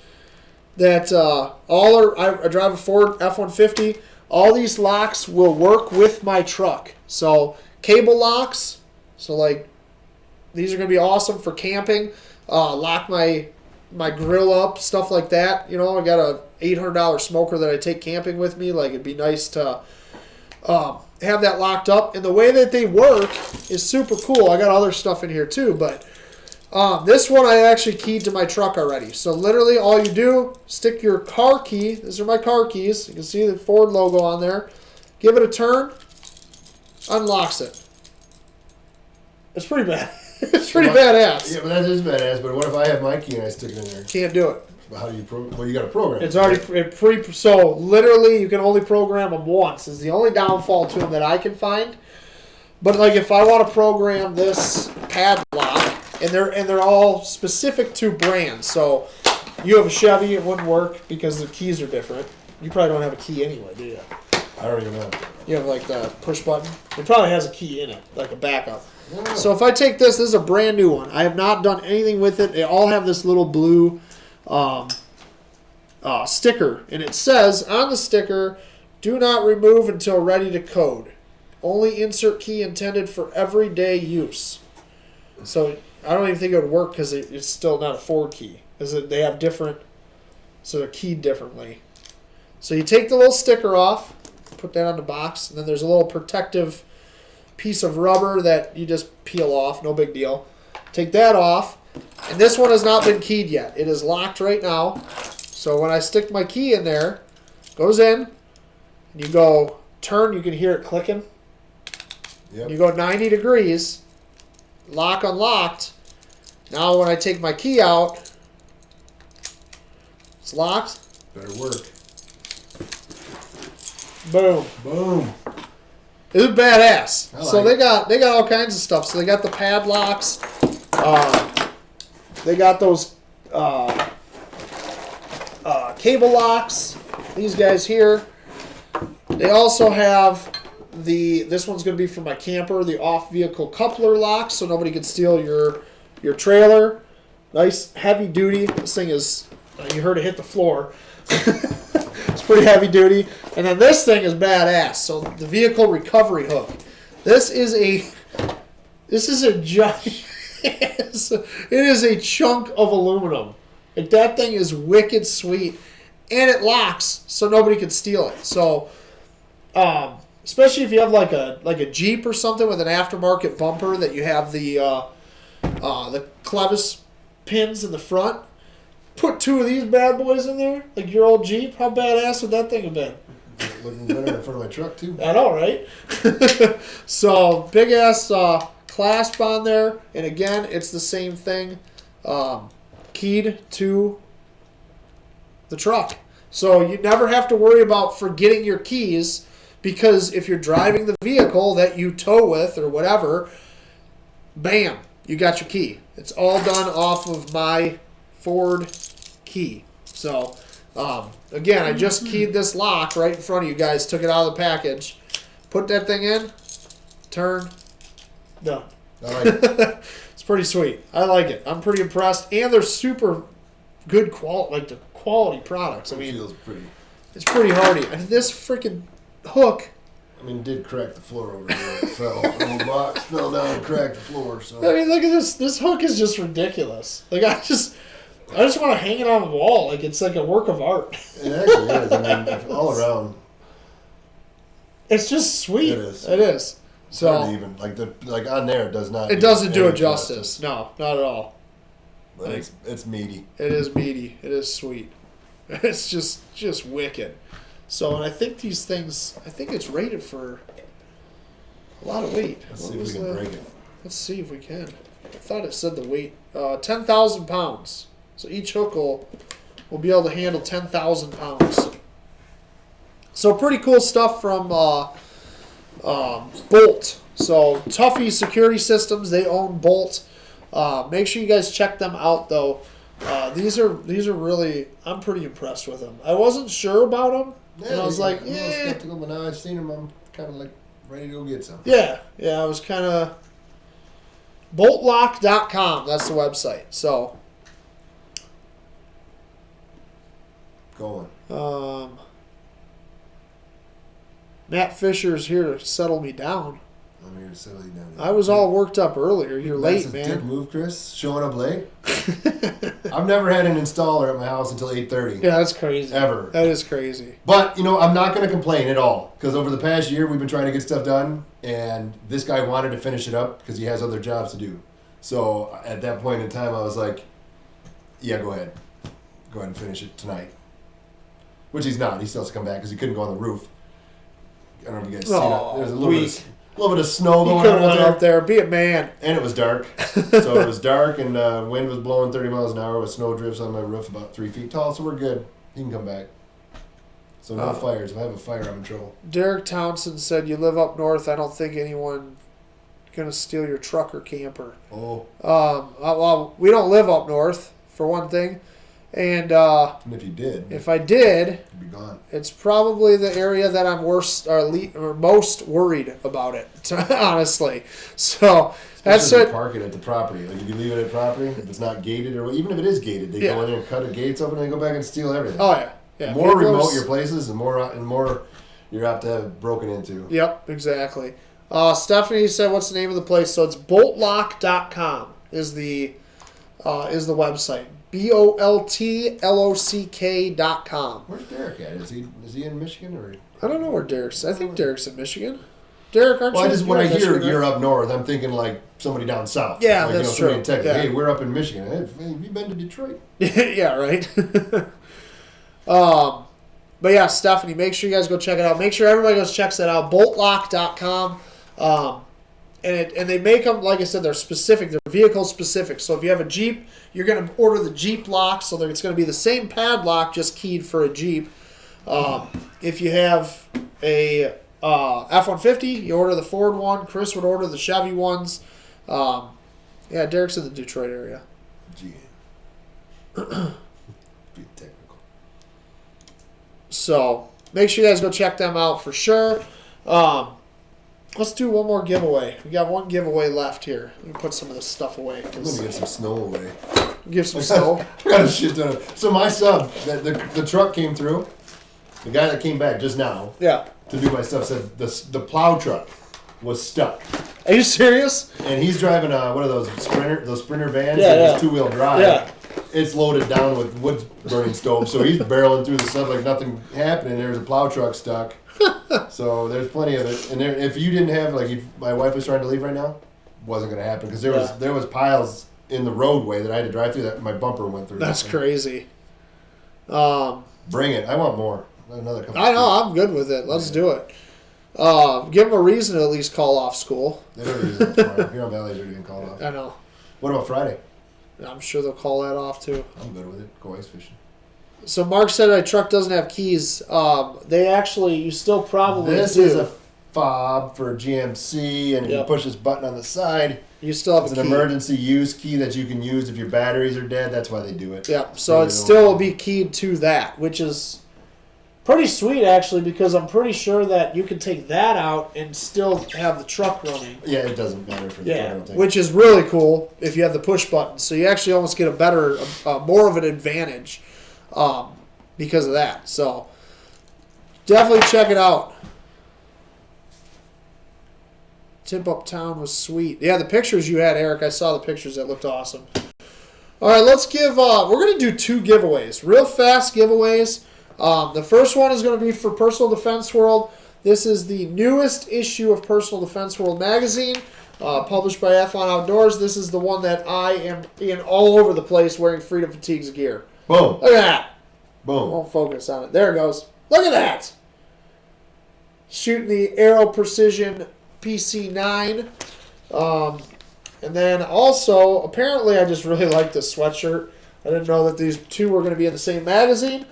that all are. I drive a Ford F-150. All these locks will work with my truck. So cable locks. So like these are going to be awesome for camping. Lock my grill up, stuff like that. You know, I got a $800 smoker that I take camping with me. Like it'd be nice to have that locked up. And the way that they work is super cool. I got other stuff in here too, but This one I actually keyed to my truck already. So literally all you do, stick your car key. These are my car keys. You can see the Ford logo on there. Give it a turn. Unlocks it. It's pretty bad. It's pretty badass. Yeah, but that is badass. But what if I have my key and I stick it in there? Can't do it. How do you well, you got to program it. It's already so literally you can only program them once. Is the only downfall to them that I can find. But like if I want to program this padlock, and they're all specific to brands. So you have a Chevy, it wouldn't work because the keys are different. You probably don't have a key anyway, do you? I don't even know. You have like the push button. It probably has a key in it, like a backup. Yeah. So if I take this is a brand new one. I have not done anything with it. They all have this little blue sticker, and it says on the sticker, "Do not remove until ready to code. Only insert key intended for everyday use." So I don't even think it would work because it's still not a Ford key. Because they have different, so they're keyed differently. So you take the little sticker off, put that on the box, and then there's a little protective piece of rubber that you just peel off, no big deal. Take that off, and this one has not been keyed yet. It is locked right now. So when I stick my key in there, goes in, and you go turn, you can hear it clicking. Yep. You go 90 degrees, lock unlocked. Now when I take my key out, it's locked. Better work. Boom. Boom. It's badass. Like so they got all kinds of stuff. So they got the padlocks. They got those cable locks. These guys here. They also have this one's going to be for my camper, the off-vehicle coupler lock, so nobody can steal your trailer. Nice heavy duty. This thing is, you heard it hit the floor. It's pretty heavy duty. And then this thing is badass. So the vehicle recovery hook. This is a giant. It is a chunk of aluminum. Like that thing is wicked sweet, and it locks so nobody can steal it. So, especially if you have like a Jeep or something with an aftermarket bumper that you have the clevis pins in the front. Put two of these bad boys in there, like your old Jeep. How badass would that thing have been? Looking better in front of my truck too. I know, right? So big ass clasp on there, and again, it's the same thing, keyed to the truck. So you never have to worry about forgetting your keys, because if you're driving the vehicle that you tow with or whatever, bam, you got your key. It's all done off of my Ford key. So again, I just keyed this lock right in front of you guys, took it out of the package, put that thing in, turn, done. I like it. It's pretty sweet. I like it. I'm pretty impressed, and they're super good quality, like the quality products. I mean, it feels pretty. It's pretty hardy. And this freaking hook. I mean, it did crack the floor over here. It fell. The whole box fell down and cracked the floor. So I mean, look at this. This hook is just ridiculous. Like I just want to hang it on the wall. Like it's like a work of art. It actually is. I mean, all around. It's just sweet. It is. It is. So hard to even like on there, it does not. It doesn't do it justice. No, not at all. But it's meaty. It is meaty. It is sweet. It's just wicked. So, and I think these things, I think it's rated for a lot of weight. Let's see if we can break it. Let's see if we can. I thought it said the weight. 10,000 pounds. So each hook will be able to handle 10,000 pounds. So pretty cool stuff from Bolt. So Tuffy Security Systems, they own Bolt. Make sure you guys check them out though. These are really, I'm pretty impressed with them. I wasn't sure about them, and I was like, I'm a little skeptical, but now I've seen them, I'm kind of like ready to go get some. Yeah, I was kind of. Boltlock.com, that's the website. So, Going. Matt Fisher's here to settle me down. I'm here to settle you down. I was all worked up earlier. You're late, That's a dick man. move, Chris. Showing up late. I've never had an installer at my house until 8:30. Yeah, that's crazy. Ever. That is crazy. But, I'm not going to complain at all. Because over the past year, we've been trying to get stuff done. And this guy wanted to finish it up because he has other jobs to do. So at that point in time, I was like, yeah, go ahead. Go ahead and finish it tonight. Which he's not. He still has to come back because he couldn't go on the roof. I don't know if you guys see that. There's a little bit of snow going on up there. Be a man. And it was dark. So it was dark and wind was blowing 30 miles an hour with snow drifts on my roof about 3 feet tall. So we're good. He can come back. So no fires. If I have a fire, I'm in trouble. Derek Townsend said, you live up north. I don't think anyone going to steal your truck or camper. Oh. Well, we don't live up north, for one thing. And if you did. If I did, you'd be gone. It's probably the area that I'm most worried about it, honestly. So that's it. Park it at the property. Like if you leave it at property, if it's not gated or even if it is gated, they go in there and cut the gates open and they go back and steal everything. Oh yeah. The more remote your places, the more you're apt to have broken into. Yep, exactly. Stephanie said, "What's the name of the place?" So it's boltlock.com is the website. BOLTLOCK.com. Where's Derek at? Is he in Michigan or? I don't know where Derek's. I think Derek's in Michigan. Derek, aren't you? When I hear you're up north, I'm thinking like somebody down south. Yeah, like, that's somebody true. In Texas. Yeah. Hey, we're up in Michigan. Hey, have you been to Detroit? Yeah, right. But yeah, Stephanie, make sure you guys go check it out. Make sure everybody goes checks that out. Boltlock.com. And they make them, like I said, they're specific. They're vehicle specific. So if you have a Jeep, you're going to order the Jeep lock. So it's going to be the same padlock, just keyed for a Jeep. If you have a F-150, you order the Ford one. Chris would order the Chevy ones. Yeah, Derek's in the Detroit area. Gee. Be technical. So make sure you guys go check them out for sure. Let's do one more giveaway. We got one giveaway left here. Let me put some of this stuff away. I'm going to give some snow away. Give some snow? I got a shit ton of. So my sub, the truck came through. The guy that came back just now to do my stuff said the plow truck was stuck. Are you serious? And he's driving one of those Sprinter vans that is 2-wheel drive. Yeah. It's loaded down with wood burning stove, so he's barreling through the stuff like nothing happening. There's a plow truck stuck. So there's plenty of it. And if you didn't have, my wife was trying to leave right now, wasn't going to happen because there was piles in the roadway that I had to drive through that my bumper went through. That's crazy. Bring it. I want more. Another couple. I know. I'm good with it. Let's do it. Give them a reason to at least call off school. They don't use it tomorrow. Here on Valley's already been called off. I know. What about Friday? I'm sure they'll call that off too. I'm good with it. Go ice fishing. So Mark said my truck doesn't have keys. You still probably This do. is a fob for GMC, and if you push this button on the side, you still have it's a key. an emergency use key that you can use if your batteries are dead. That's why they do it. Yeah, so it still will be keyed to that, which is pretty sweet actually, because I'm pretty sure that you can take that out and still have the truck running. Yeah, it doesn't matter for the truck, I don't think. Which is really cool if you have the push button. So you actually almost get more of an advantage because of that. So definitely check it out. Tip Up Town was sweet. Yeah, the pictures you had, Eric, I saw the pictures. That looked awesome. All right, let's give... we're going to do 2 giveaways. Real fast giveaways. The first one is going to be for Personal Defense World. This is the newest issue of Personal Defense World magazine, published by Athlon Outdoors. This is the one that I am in all over the place wearing Freedom Fatigues gear. Boom. Look at that. Boom. Won't focus on it. There it goes. Look at that. Shooting the Aero Precision PC9. And then also, apparently I just really like this sweatshirt. I didn't know that these 2 were going to be in the same magazine.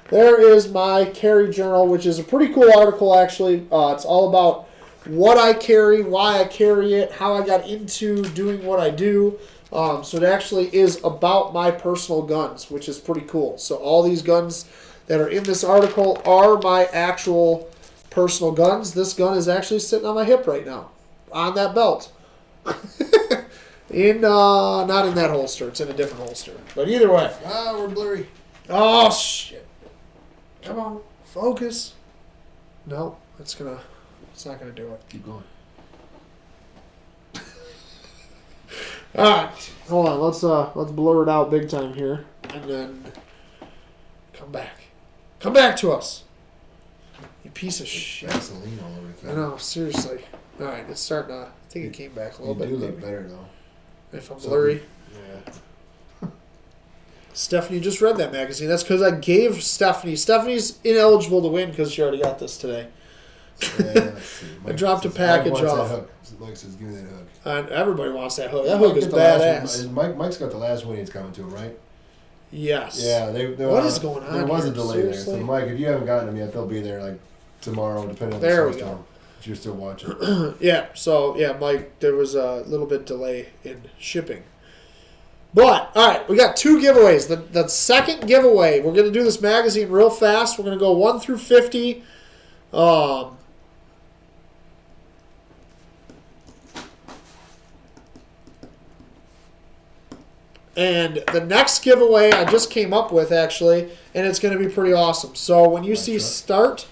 There is my carry journal, which is a pretty cool article, actually. It's all about what I carry, why I carry it, how I got into doing what I do. So it actually is about my personal guns, which is pretty cool. So all these guns that are in this article are my actual personal guns. This gun is actually sitting on my hip right now, on that belt. Not in that holster. It's in a different holster. But either way. We're blurry. Oh, shit. Come on. Focus. No, it's not gonna do it. Keep going. All right. Hold on. Let's blur it out big time here. And then come back. Come back to us. You piece of shit. Vaseline all over the I know, seriously. All right, it's starting to... I think it came back a little bit. You do look better, though. if I'm blurry. Yeah. Stephanie just read that magazine. That's because I gave Stephanie. Stephanie's ineligible to win because she already got this today. Yeah, let's see. I dropped a package Mike wants off. that hook. Mike says, "Give me that hook." Everybody wants that hook. That hook is badass. Mike's got the last winnings coming to him, right? Yes. Yeah. What is going on There was here? a delay Seriously? there. So, Mike, if you haven't gotten them yet, they'll be there like tomorrow, depending on There the we snowstorm. go. If you're still watching. Yeah. So yeah, Mike, there was a little bit delay in shipping. But all right, we got 2 giveaways. The second giveaway, we're gonna do this magazine real fast. We're gonna go 1 through 50. And the next giveaway I just came up with, actually, and it's going to be pretty awesome. So when you see start,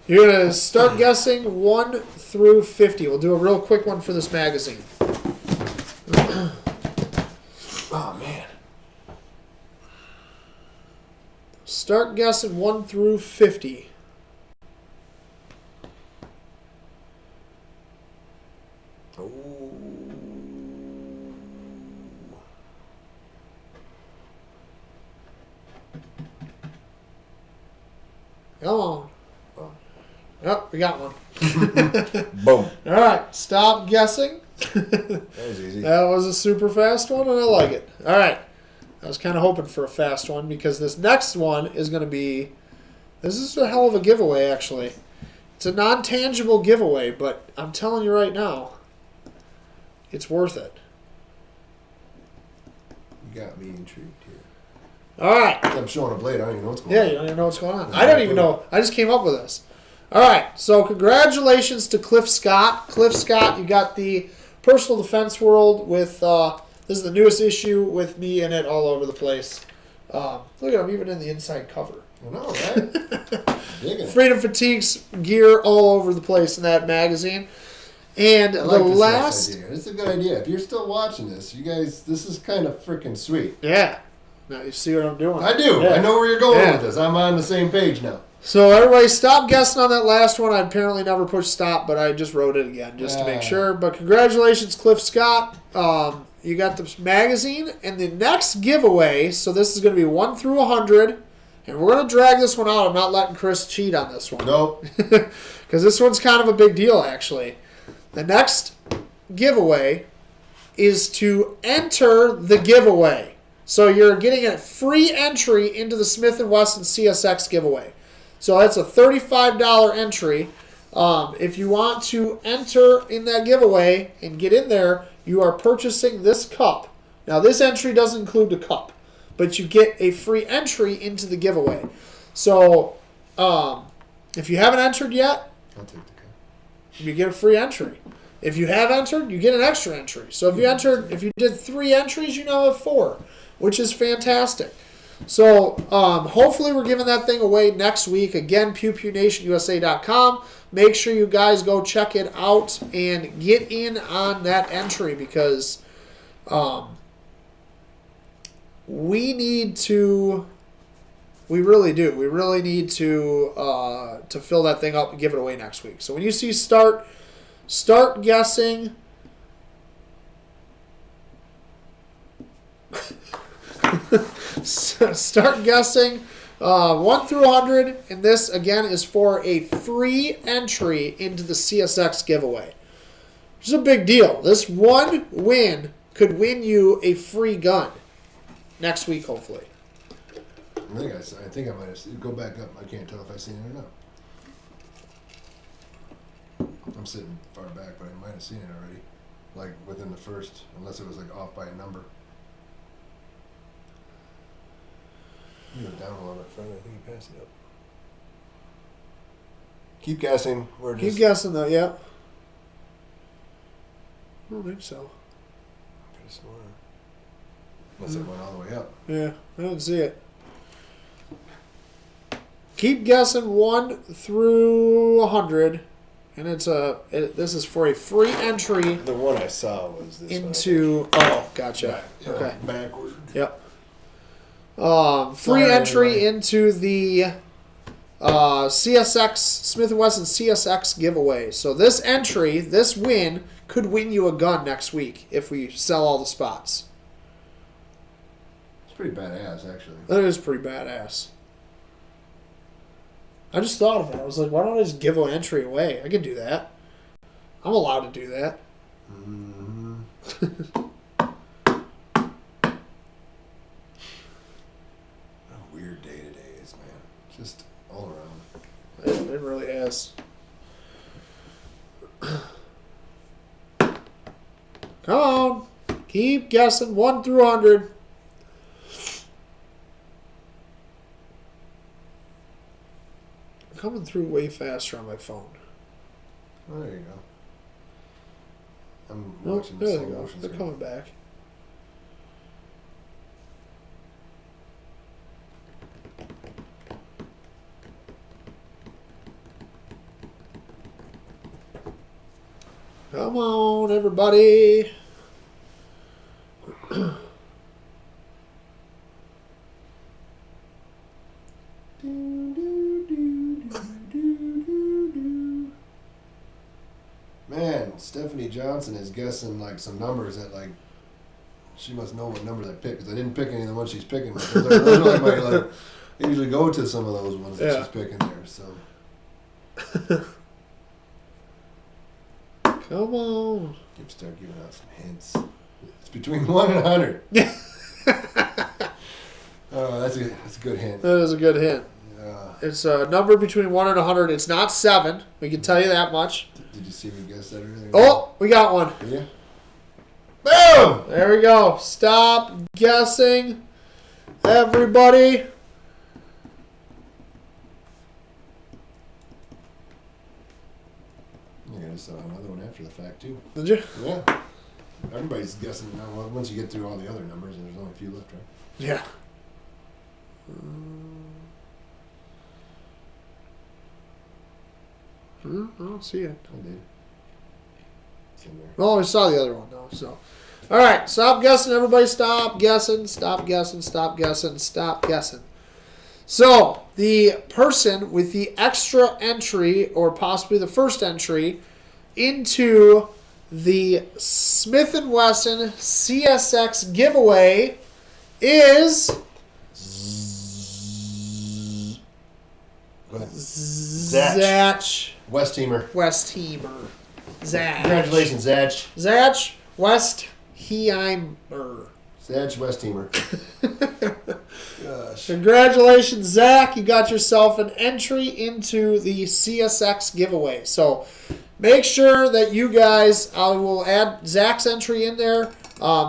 you're going to start guessing 1 through 50. We'll do a real quick one for this magazine. Oh, man. Start guessing 1 through 50. Come on. Oh, we got one. Boom. All right, stop guessing. That was easy. That was a super fast one, and I like it. All right. I was kind of hoping for a fast one because this next one is going to be... This is a hell of a giveaway, actually. It's a non-tangible giveaway, but I'm telling you right now, it's worth it. You got me intrigued here. All right. I'm showing a blade. I don't even know what's going Yeah, on. you don't even know what's going on. I don't even know. I just came up with this. All right. So congratulations to Cliff Scott. Cliff Scott, you got the Personal Defense World with, this is the newest issue with me in it all over the place. Look at him, even in the inside cover. I know, right? Digging it. Freedom Fatigues gear all over the place in that magazine. And I like the this last... next idea. It's a good idea. If you're still watching this, you guys, this is kind of freaking sweet. Yeah. Now you see what I'm doing. I do. Yeah. I know where you're going Yeah. with this. I'm on the same page now. So everybody stop guessing on that last one. I apparently never pushed stop, but I just wrote it again just to make sure. But congratulations, Cliff Scott. You got this magazine. And the next giveaway, so this is going to be 1 through 100. And we're going to drag this one out. I'm not letting Chris cheat on this one. Nope. Because this one's kind of a big deal, actually. The next giveaway is to enter the giveaway. So you're getting a free entry into the Smith & Wesson CSX giveaway. So that's a $35 entry. If you want to enter in that giveaway and get in there, you are purchasing this cup. Now, this entry doesn't include the cup, but you get a free entry into the giveaway. So if you haven't entered yet, I'll take the cup. you get a free entry. If you have entered, you get an extra entry. So if you did 3 entries, you now have 4, which is fantastic. So hopefully we're giving that thing away next week. Again, pewpewnationusa.com. Make sure you guys go check it out and get in on that entry because we need to. We really do. We really need to fill that thing up and give it away next week. So when you see start guessing. Start guessing 1 through 100, and this again is for a free entry into the CSX giveaway, which is a big deal. This one win could win you a free gun next week, hopefully. I think I might have go back up. I can't tell if I've seen it or not. I'm sitting far back, but I might have seen it already, like within the first, unless it was like off by a number. You were down a little bit further. I think you passed it up. Keep guessing. Keep guessing though, yeah. I don't think so. I could have sworn. Unless it went all the way up. Yeah, I didn't see it. Keep guessing 1 through 100, and this is for a free entry The one I saw was this into. Oh, gotcha. Yeah, Okay. backward. Yep. Free Sorry, entry everybody. into the CSX, Smith & Wesson CSX giveaway. So this entry, this win, could win you a gun next week if we sell all the spots. It's pretty badass, actually. That is pretty badass. I just thought of it. I was like, why don't I just give an entry away? I could do that. I'm allowed to do that. Mm-hmm. What a weird day today is, man. Just all around. It really is. Come on. Keep guessing 1 through 100. Coming through way faster on my phone. Oh, there you go. I'm Nope, watching the there they slow go. motion They're screen. coming back. Come on, everybody. Man, Stephanie Johnson is guessing like some numbers that like she must know what numbers I picked because I didn't pick any of the ones she's picking. Those are like my like. I usually go to some of those ones that Yeah. she's picking there. So Come on. you start giving out some hints. It's between 1 and 100. Oh, that's a good hint. That is a good hint. Yeah. It's a number between 1 and 100. It's not 7. We can tell you that much. Did you see me guess that earlier? Oh, we got one. Yeah. Boom! There we go. Stop guessing, everybody. You gotta saw another one after the fact too. Did you? Yeah. Everybody's guessing now. Once you get through all the other numbers, and there's only a few left, right? Yeah. I don't see it. I did. It's in there. Oh, I saw the other one though. So, all right, stop guessing, everybody. Stop guessing. Stop guessing. Stop guessing. Stop guessing. So the person with the extra entry, or possibly the first entry, into the Smith & Wesson CSX giveaway is Go ahead. Zach Westheimer. Westheimer. Zach. Congratulations, Zach. Zach Westheimer. Zach Westheimer. Gosh. Congratulations, Zach. You got yourself an entry into the CSX giveaway. So make sure that you guys, I will add Zach's entry in there.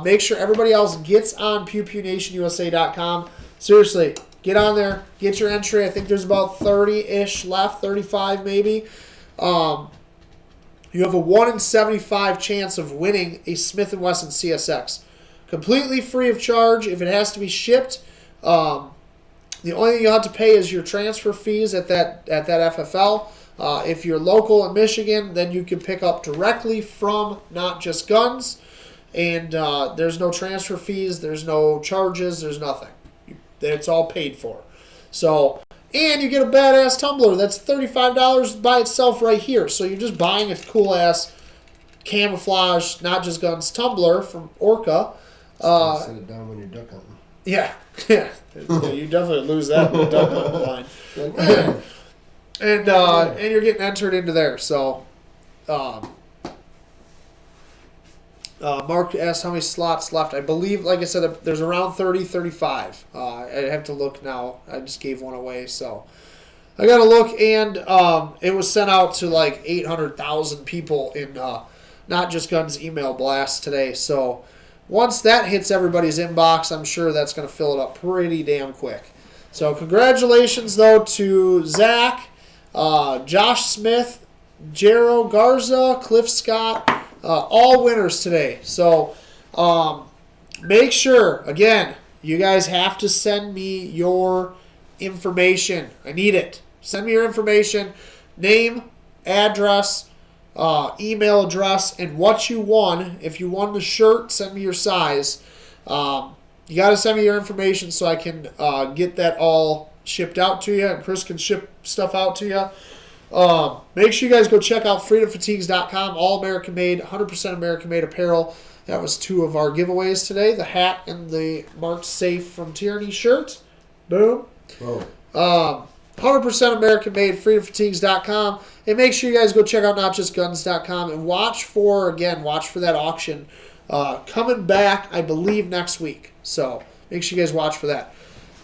Make sure everybody else gets on pewpewnationusa.com. Seriously, get on there. Get your entry. I think there's about 30-ish left, 35 maybe. You have a 1 in 75 chance of winning a Smith & Wesson CSX. Completely free of charge. If it has to be shipped, the only thing you'll have to pay is your transfer fees at that FFL. If you're local in Michigan, then you can pick up directly from Not Just Guns. And there's no transfer fees, there's no charges, there's nothing. It's all paid for. So, and you get a badass tumbler that's $35 by itself right here. So you're just buying a cool ass camouflage Not Just Guns tumbler from Orca. Set it down when you're duck hunting. Yeah. You definitely lose that in the duck hunting line. And you're getting entered into there. So, Mark asked how many slots left. I believe, like I said, there's around 30, 35. I have to look now. I just gave one away, so I got to look. And it was sent out to like 800,000 people in Not Just Guns email blast today. So once that hits everybody's inbox, I'm sure that's going to fill it up pretty damn quick. So congratulations, though, to Zach, Josh Smith, Jero Garza, Cliff Scott, all winners today. So make sure, again, you guys have to send me your information. I need it. Send me your information, name, address, email address, and what you won. If you won the shirt, send me your size. You got to send me your information so I can get that all shipped out to you, and Chris can ship stuff out to you. Make sure you guys go check out freedomfatigues.com. All American made, 100% American made apparel. That was 2 of our giveaways today. The hat and the Marked Safe from Tyranny shirt. Boom. Oh. 100% American made, freedomfatigues.com. And make sure you guys go check out notjustguns.com and watch for that auction coming back, I believe, next week. So make sure you guys watch for that.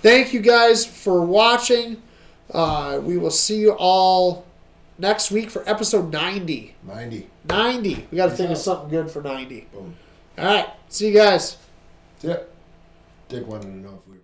Thank you guys for watching. We will see you all next week for episode 90. 90. We got to think of something good for 90. Boom. All right. See you guys. Yeah. Dick wanted to know if we were